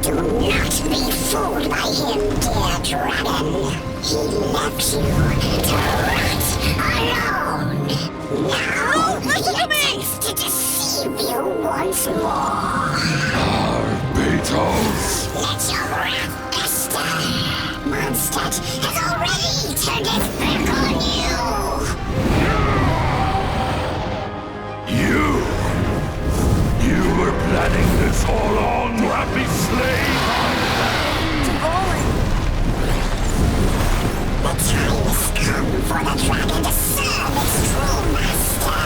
Do not be fooled by him, dear dragon. He left you to rot alone. Now, listen to me! To deceive you once more. Beatles! Let your wrath fester. Mondstadt has already turned its back on you. You were planning this all along to have me slain? The time has come for the dragon to serve its true master.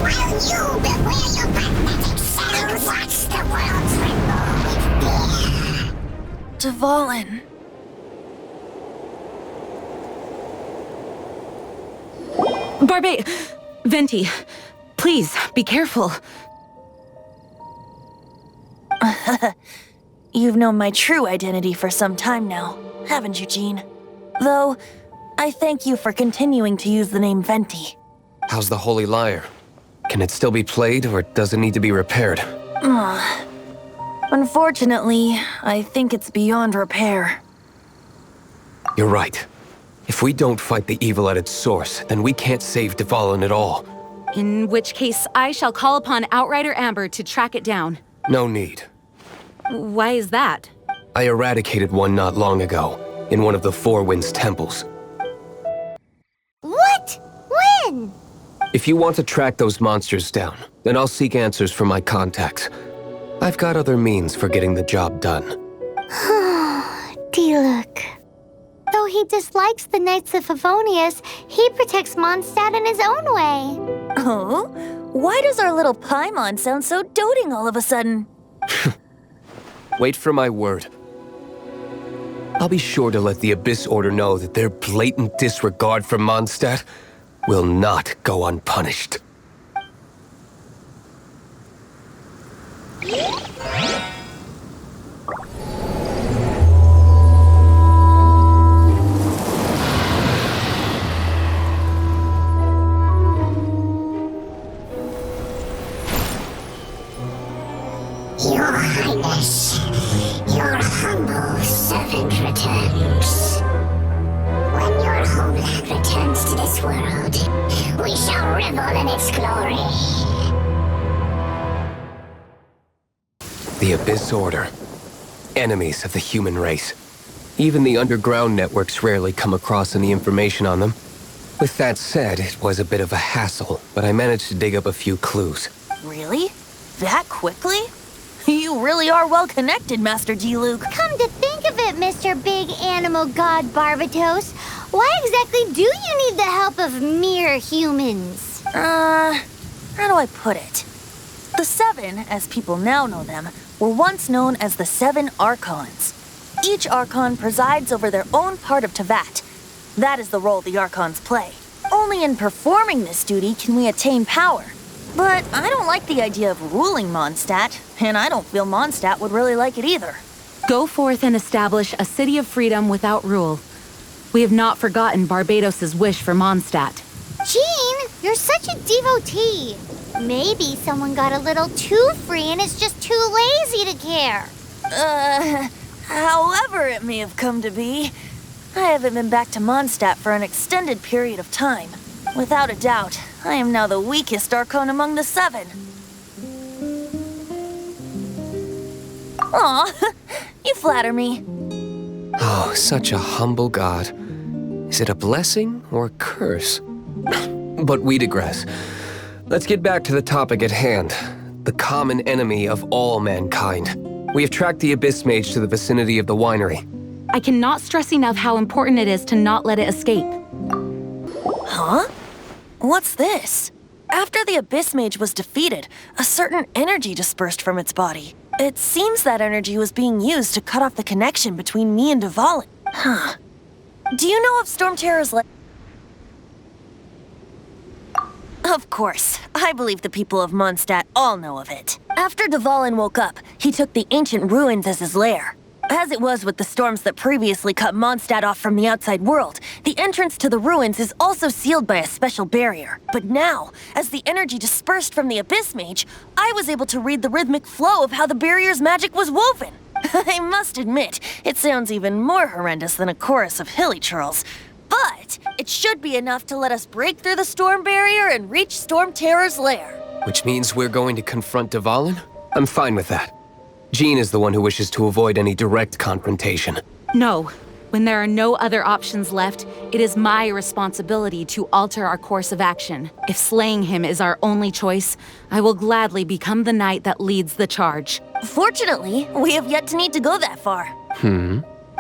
While you beware your magnetic self, watch the world tremble with fear. 𝙁. Barbet! Venti, please, be careful. You've known my true identity for some time now, haven't you, Jean? Though, I thank you for continuing to use the name Venti. How's the Holy Lyre? Can it still be played, or does it need to be repaired? Unfortunately, I think it's beyond repair. You're right. If we don't fight the evil at its source, then we can't save 𝙁 at all. In which case, I shall call upon Outrider Amber to track it down. No need. Why is that? I eradicated one not long ago, in one of the Four Winds temples. What? When? If you want to track those monsters down, then I'll seek answers from my contacts. I've got other means for getting the job done. 𝙬𝙠. Though he dislikes the Knights of Favonius, he protects Mondstadt in his own way. Oh? Why does our little Paimon sound so doting all of a sudden? Wait for my word. I'll be sure to let the Abyss Order know that their blatant disregard for Mondstadt will not go unpunished. Your Highness, your humble servant returns. When your homeland returns to this world, we shall revel in its glory. The Abyss Order. Enemies of the human race. Even the underground networks rarely come across any information on them. With that said, it was a bit of a hassle, but I managed to dig up a few clues. Really? That quickly? You really are well connected, Master 𝙬𝙠. Come to think of it, Mr. Big Animal God Barbatos, why exactly do you need the help of mere humans? How do I put it? The Seven, as people now know them, were once known as the Seven Archons. Each Archon presides over their own part of Teyvat. That is the role the Archons play. Only in performing this duty can we attain power. But I don't like the idea of ruling Mondstadt, and I don't feel Mondstadt would really like it either. Go forth and establish a city of freedom without rule. We have not forgotten Barbatos' wish for Mondstadt. Jean, you're such a devotee. Maybe someone got a little too free and is just too lazy to care. However it may have come to be, I haven't been back to Mondstadt for an extended period of time. Without a doubt, I am now the weakest Archon among the Seven. Aw, you flatter me. Oh, such a humble god. Is it a blessing or a curse? But we digress. Let's get back to the topic at hand. The common enemy of all mankind. We have tracked the Abyss Mage to the vicinity of the winery. I cannot stress enough how important it is to not let it escape. Huh? What's this? After the Abyss Mage was defeated, a certain energy dispersed from its body. It seems that energy was being used to cut off the connection between me and 𝙁𝙗. Huh. Do you know of Storm Terror's Of course. I believe the people of Mondstadt all know of it. After 𝙁𝙗 woke up, he took the ancient ruins as his lair. As it was with the storms that previously cut Mondstadt off from the outside world, the entrance to the ruins is also sealed by a special barrier. But now, as the energy dispersed from the Abyss Mage, I was able to read the rhythmic flow of how the barrier's magic was woven. I must admit, it sounds even more horrendous than a chorus of hilly churls. But it should be enough to let us break through the storm barrier and reach Storm Terror's lair. Which means we're going to confront 𝙁𝙗? I'm fine with that. Jean is the one who wishes to avoid any direct confrontation. No. When there are no other options left, it is my responsibility to alter our course of action. If slaying him is our only choice, I will gladly become the knight that leads the charge. Fortunately, we have yet to need to go that far.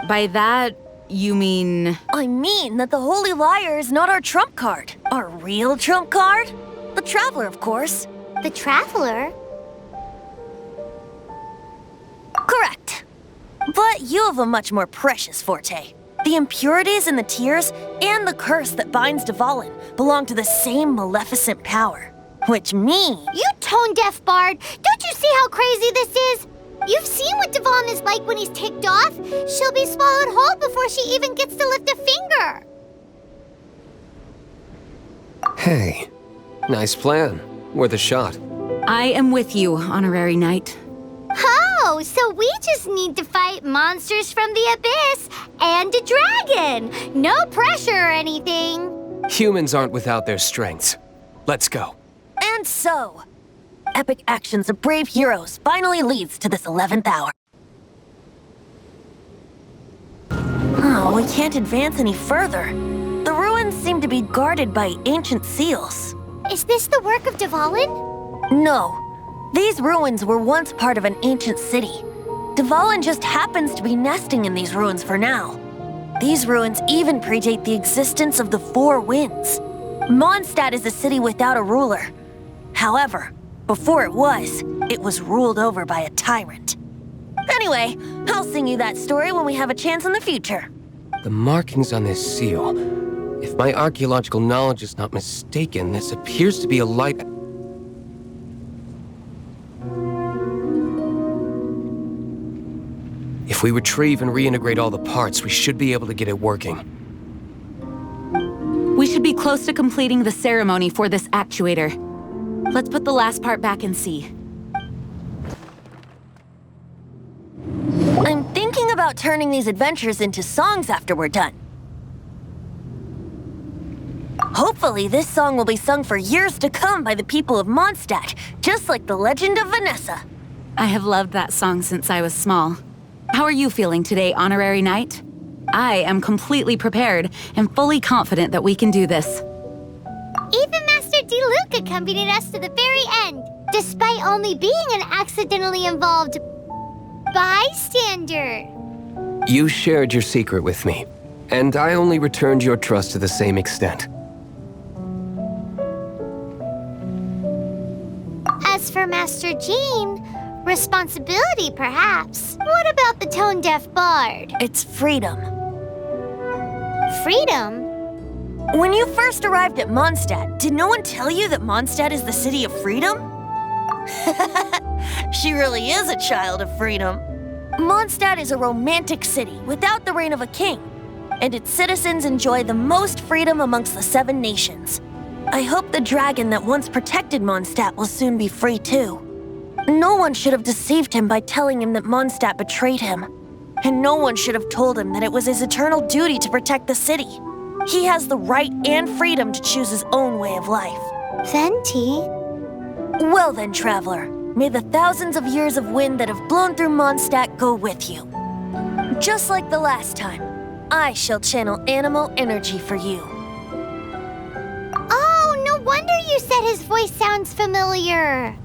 By that, you mean... I mean that the Holy Lyre is not our trump card. Our real trump card? The Traveler, of course. The Traveler? Correct. But you have a much more precious forte. The impurities in the tears and the curse that binds 𝙁𝙗 belong to the same maleficent power. Which means... You tone-deaf bard! Don't you see how crazy this is? You've seen what 𝙁𝙗 is like when he's ticked off. She'll be swallowed whole before she even gets to lift a finger. Hey, nice plan. Worth a shot. I am with you, honorary knight. Oh, so we just need to fight monsters from the abyss and a dragon. No pressure or anything. Humans aren't without their strengths. Let's go. And so, epic actions of brave heroes finally leads to this 11th hour. Oh, we can't advance any further. The ruins seem to be guarded by ancient seals. Is this the work of 𝙁𝙗? No. These ruins were once part of an ancient city. 𝙁𝙗 just happens to be nesting in these ruins for now. These ruins even predate the existence of the Four Winds. Mondstadt is a city without a ruler. However, before it was ruled over by a tyrant. Anyway, I'll sing you that story when we have a chance in the future. The markings on this seal. If my archaeological knowledge is not mistaken, this appears to be a light... If we retrieve and reintegrate all the parts, we should be able to get it working. We should be close to completing the ceremony for this actuator. Let's put the last part back and see. I'm thinking about turning these adventures into songs after we're done. Hopefully, this song will be sung for years to come by the people of Mondstadt, just like the legend of Vanessa. I have loved that song since I was small. How are you feeling today, honorary knight? I am completely prepared and fully confident that we can do this. Even Master 𝙬𝙤 accompanied us to the very end, despite only being an accidentally involved bystander. You shared your secret with me, and I only returned your trust to the same extent. As for Master Jean, responsibility, perhaps. What about the tone-deaf bard? It's freedom. Freedom? When you first arrived at Mondstadt, did no one tell you that Mondstadt is the city of freedom? She really is a child of freedom. Mondstadt is a romantic city without the reign of a king, and its citizens enjoy the most freedom amongst the 7 nations. I hope the dragon that once protected Mondstadt will soon be free too. No one should have deceived him by telling him that Mondstadt betrayed him. And no one should have told him that it was his eternal duty to protect the city. He has the right and freedom to choose his own way of life. Venti? Well then, traveler, may the thousands of years of wind that have blown through Mondstadt go with you. Just like the last time, I shall channel animal energy for you. Oh, no wonder you said his voice sounds familiar.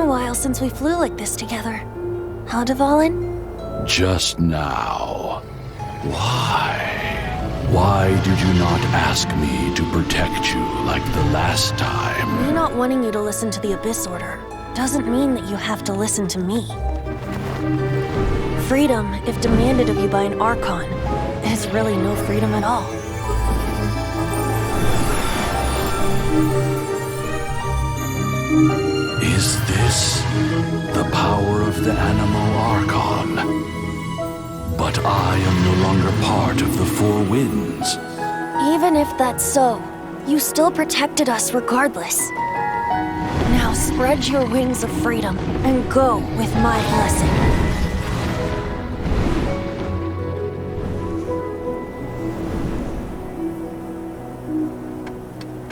a while since we flew like this together. Huh, 𝙤𝙠? Just now. Why? Why did you not ask me to protect you like the last time? Me not wanting you to listen to the Abyss Order doesn't mean that you have to listen to me. Freedom, if demanded of you by an Archon, is really no freedom at all. Is this the power of the Animal Archon? But I am no longer part of the Four Winds. Even if that's so, you still protected us regardless. Now spread your wings of freedom and go with my blessing.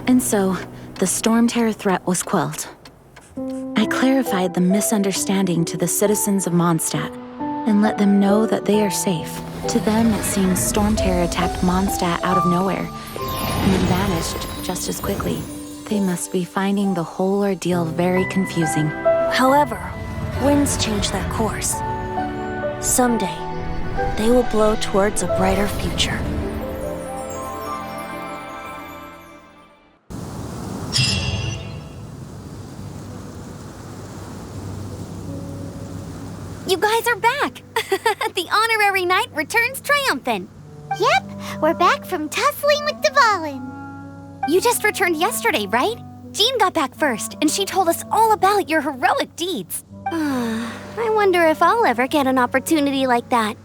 And so, the Stormterror threat was quelled. I clarified the misunderstanding to the citizens of Mondstadt and let them know that they are safe. To them, it seems Stormterror attacked Mondstadt out of nowhere and then vanished just as quickly. They must be finding the whole ordeal very confusing. However, winds change their course. Someday, they will blow towards a brighter future. You guys are back! The honorary knight returns triumphant. Yep, we're back from tussling with 𝙤𝙠. You just returned yesterday, right? Jean got back first, and she told us all about your heroic deeds. I wonder if I'll ever get an opportunity like that.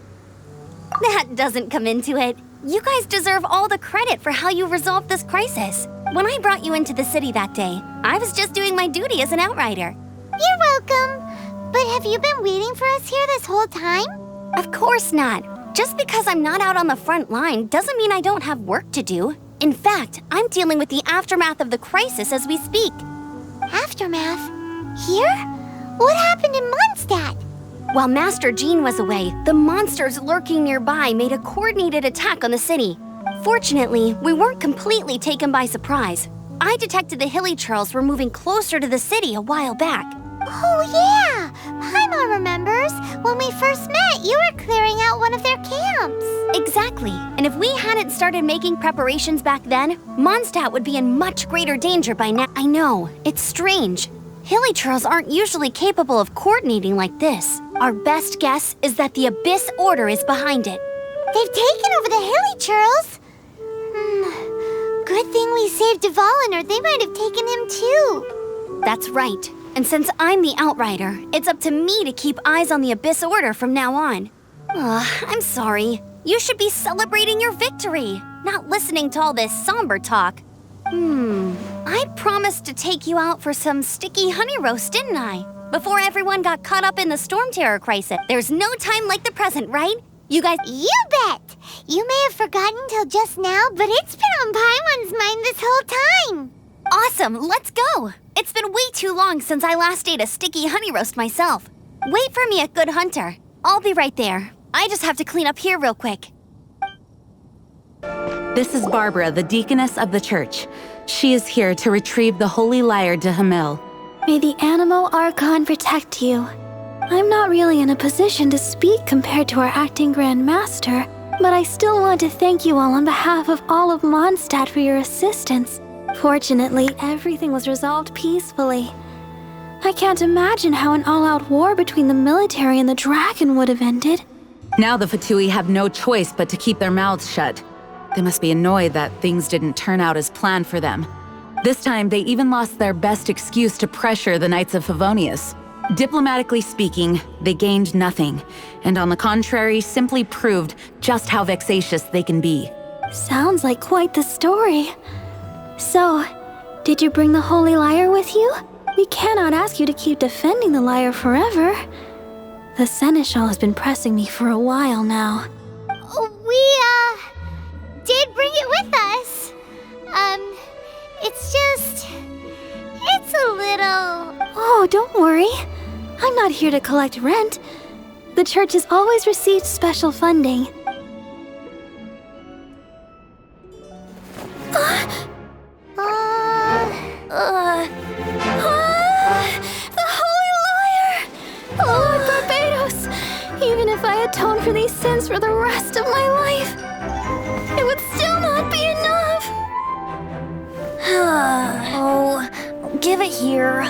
That doesn't come into it. You guys deserve all the credit for how you resolved this crisis. When I brought you into the city that day, I was just doing my duty as an outrider. You're welcome. But have you been waiting for us here this whole time? Of course not. Just because I'm not out on the front line doesn't mean I don't have work to do. In fact, I'm dealing with the aftermath of the crisis as we speak. Aftermath? Here? What happened in Mondstadt? While Master Jean was away, the monsters lurking nearby made a coordinated attack on the city. Fortunately, we weren't completely taken by surprise. I detected the 𝙤𝙤𝙥𝙤 were moving closer to the city a while back. Oh yeah! Paimon remembers. When we first met, you were clearing out one of their camps. Exactly. And if we hadn't started making preparations back then, Mondstadt would be in much greater danger by now. I know, it's strange. 𝙤𝙤𝙥𝙤 aren't usually capable of coordinating like this. Our best guess is that the Abyss Order is behind it. They've taken over the 𝙤𝙤𝙥𝙤. Good thing we saved 𝙤𝙠, or they might have taken him too. That's right. And since I'm the outrider, it's up to me to keep eyes on the Abyss Order from now on. I'm sorry. You should be celebrating your victory, not listening to all this somber talk. I promised to take you out for some sticky honey roast, didn't I? Before everyone got caught up in the Stormterror crisis. There's no time like the present, right? You guys— You bet! You may have forgotten till just now, but it's been on Paimon's mind this whole time. Awesome, let's go! It's been way too long since I last ate a sticky honey roast myself. Wait for me at Good Hunter. I'll be right there. I just have to clean up here real quick. This is Barbara, the deaconess of the church. She is here to retrieve the holy lyre 𝙤𝙗𝙗. May the Animal Archon protect you. I'm not really in a position to speak compared to our acting Grand Master, but I still want to thank you all on behalf of all of Mondstadt for your assistance. Fortunately, everything was resolved peacefully. I can't imagine how an all-out war between the military and the dragon would have ended. Now the Fatui have no choice but to keep their mouths shut. They must be annoyed that things didn't turn out as planned for them. This time, they even lost their best excuse to pressure the Knights of Favonius. Diplomatically speaking, they gained nothing, and on the contrary, simply proved just how vexatious they can be. Sounds like quite the story. So, did you bring the holy lyre with you? We cannot ask you to keep defending the lyre forever. The Seneschal has been pressing me for a while now. We, did bring it with us. It's a little... Oh, don't worry. I'm not here to collect rent. The church has always received special funding. The holy I atone for these sins for the rest of my life, it would still not be enough. Oh, give it here.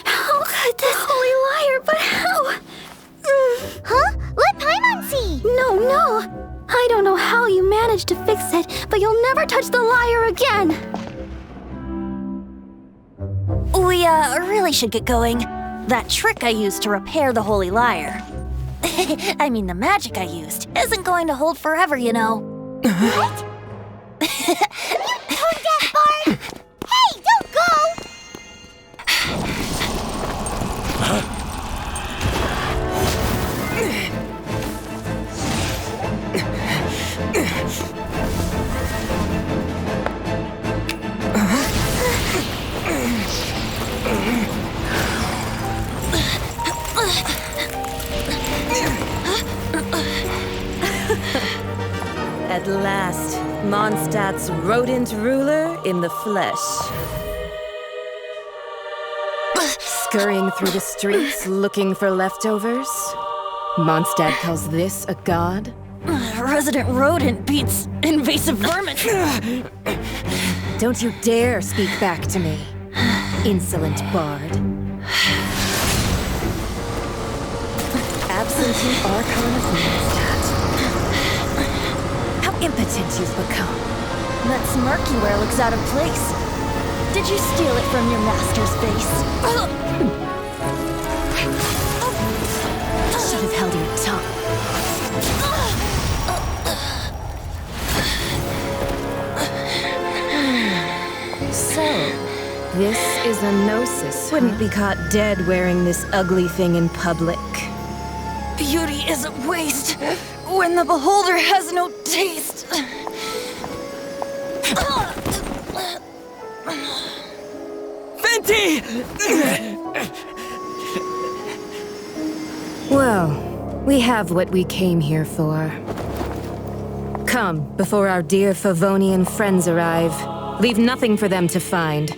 How could this holy liar, but how? Huh? Let Paimon see! No. I don't know how you managed to fix it, but you'll never touch the lyre again. We, really should get going. That trick I used to repair the holy lyre. I mean, the magic I used isn't going to hold forever, you know. What? You tone-deaf bard! Hey, don't go! At last, Mondstadt's rodent ruler in the flesh. Scurrying through the streets looking for leftovers? Mondstadt calls this a god? Resident rodent beats invasive vermin. Don't you dare speak back to me, insolent bard. Absentee Archon of Mondstadt. How impotent you've become. That smirk you wear looks out of place. Did you steal it from your master's face? Should have held your tongue. So, this is a gnosis. Wouldn't be caught dead wearing this ugly thing in public. Beauty is a waste when the beholder has no taste. Venti! Well, we have what we came here for. Come, before our dear Favonian friends arrive. Leave nothing for them to find.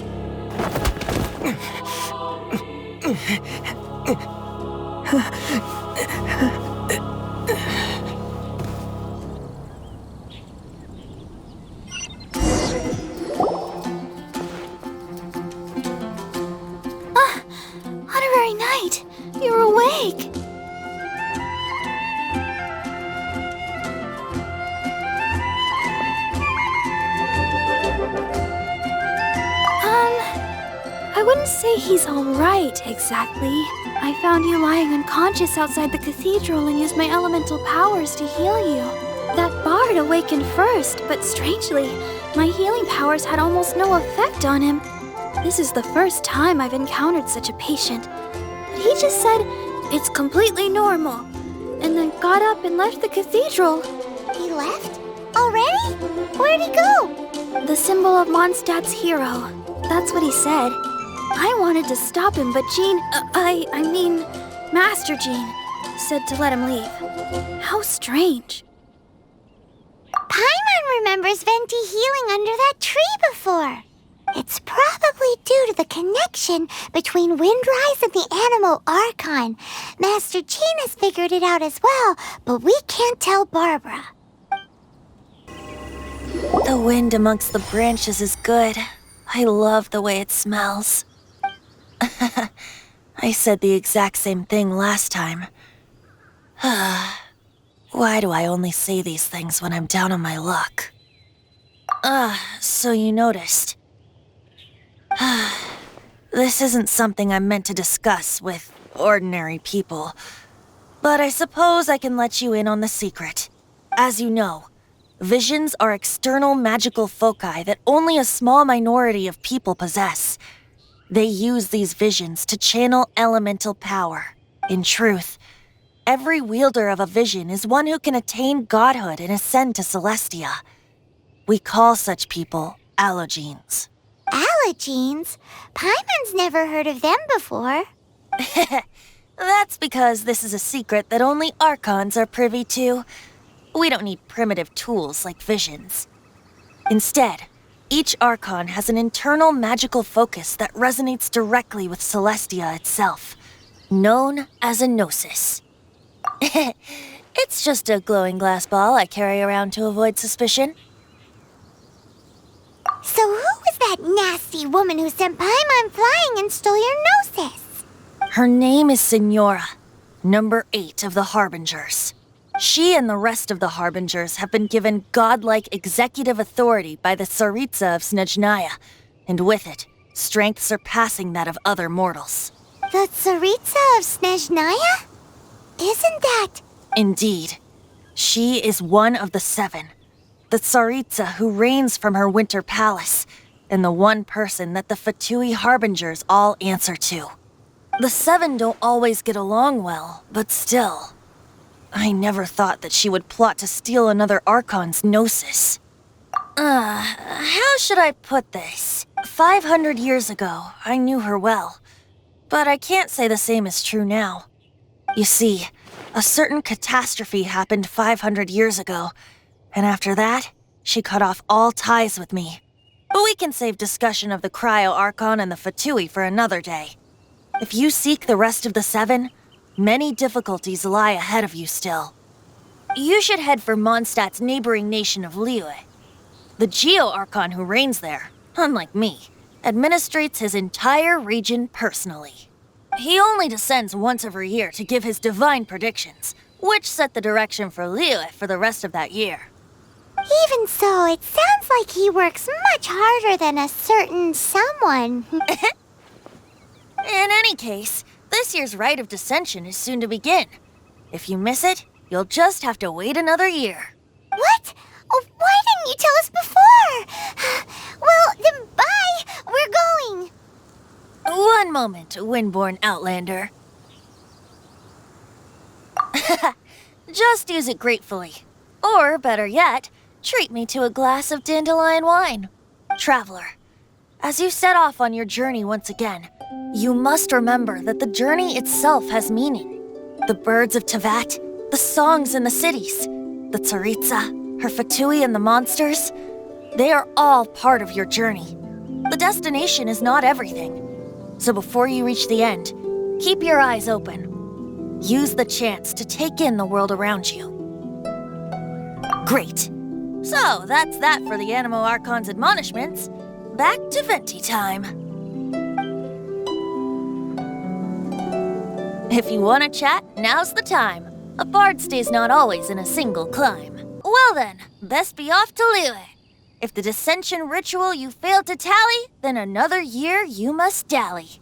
Honorary Knight, you're awake. I wouldn't say he's all right, exactly. I found you lying unconscious outside the cathedral and used my elemental powers to heal you. That bard awakened first, but strangely, my healing powers had almost no effect on him. This is the first time I've encountered such a patient. But he just said, it's completely normal, and then got up and left the cathedral. He left? Already? Where'd he go? The symbol of Mondstadt's hero. That's what he said. I wanted to stop him, but Master Jean, said to let him leave. How strange. Paimon remembers Venti healing under that tree before. It's probably due to the connection between Windrise and the Animal Archon. Master Jean has figured it out as well, but we can't tell Barbara. The wind amongst the branches is good. I love the way it smells. I said the exact same thing last time. Why do I only say these things when I'm down on my luck? So you noticed. This isn't something I'm meant to discuss with ordinary people, but I suppose I can let you in on the secret. As you know, visions are external magical foci that only a small minority of people possess. They use these visions to channel elemental power. In truth, every wielder of a vision is one who can attain godhood and ascend to Celestia. We call such people allogenes. Allogenes? Paimon's never heard of them before. That's because this is a secret that only Archons are privy to. We don't need primitive tools like visions. Instead, each Archon has an internal magical focus that resonates directly with Celestia itself, known as a Gnosis. It's just a glowing glass ball I carry around to avoid suspicion. So who was that nasty woman who sent Paimon flying and stole your Gnosis? Her name is Signora, number 8 of the Harbingers. She and the rest of the Harbingers have been given godlike executive authority by the 𝙬𝙤𝙧𝙚 of 𝙤𝙪𝙤, and with it, strength surpassing that of other mortals. The 𝙬𝙧𝙧 of 𝙤𝙪𝙤? Isn't that... Indeed. She is one of the 7. The 𝙬𝙧𝙧 who reigns from her winter palace, and the one person that the Fatui Harbingers all answer to. The 7 don't always get along well, but still. I never thought that she would plot to steal another Archon's Gnosis. How should I put this? 500 years ago, I knew her well. But I can't say the same is true now. You see, a certain catastrophe happened 500 years ago, and after that, she cut off all ties with me. But we can save discussion of the Cryo Archon and the Fatui for another day. If you seek the rest of the 7, many difficulties lie ahead of you still. You should head for Mondstadt's neighboring nation of Lyre. The Geo-Archon who reigns there, unlike me, administrates his entire region personally. He only descends once every year to give his divine predictions, which set the direction for Lyre for the rest of that year. Even so, it sounds like he works much harder than a certain someone. In any case, this year's Rite of Descension is soon to begin. If you miss it, you'll just have to wait another year. What? Oh, why didn't you tell us before? Well, then bye! We're going! One moment, Windborn Outlander. Just use it gratefully. Or, better yet, treat me to a glass of dandelion wine. Traveler, as you set off on your journey once again, you must remember that the journey itself has meaning. The birds of Teyvat, the songs in the cities, the 𝙬𝙧𝙧, her Fatui and the monsters, they are all part of your journey. The destination is not everything. So before you reach the end, keep your eyes open. Use the chance to take in the world around you. Great. So that's that for the Anemo Archon's admonishments. Back to Venti time. If you want to chat, now's the time. A bard stays not always in a single clime. Well then, best be off to Lyre. If the dissension ritual you failed to tally, then another year you must dally.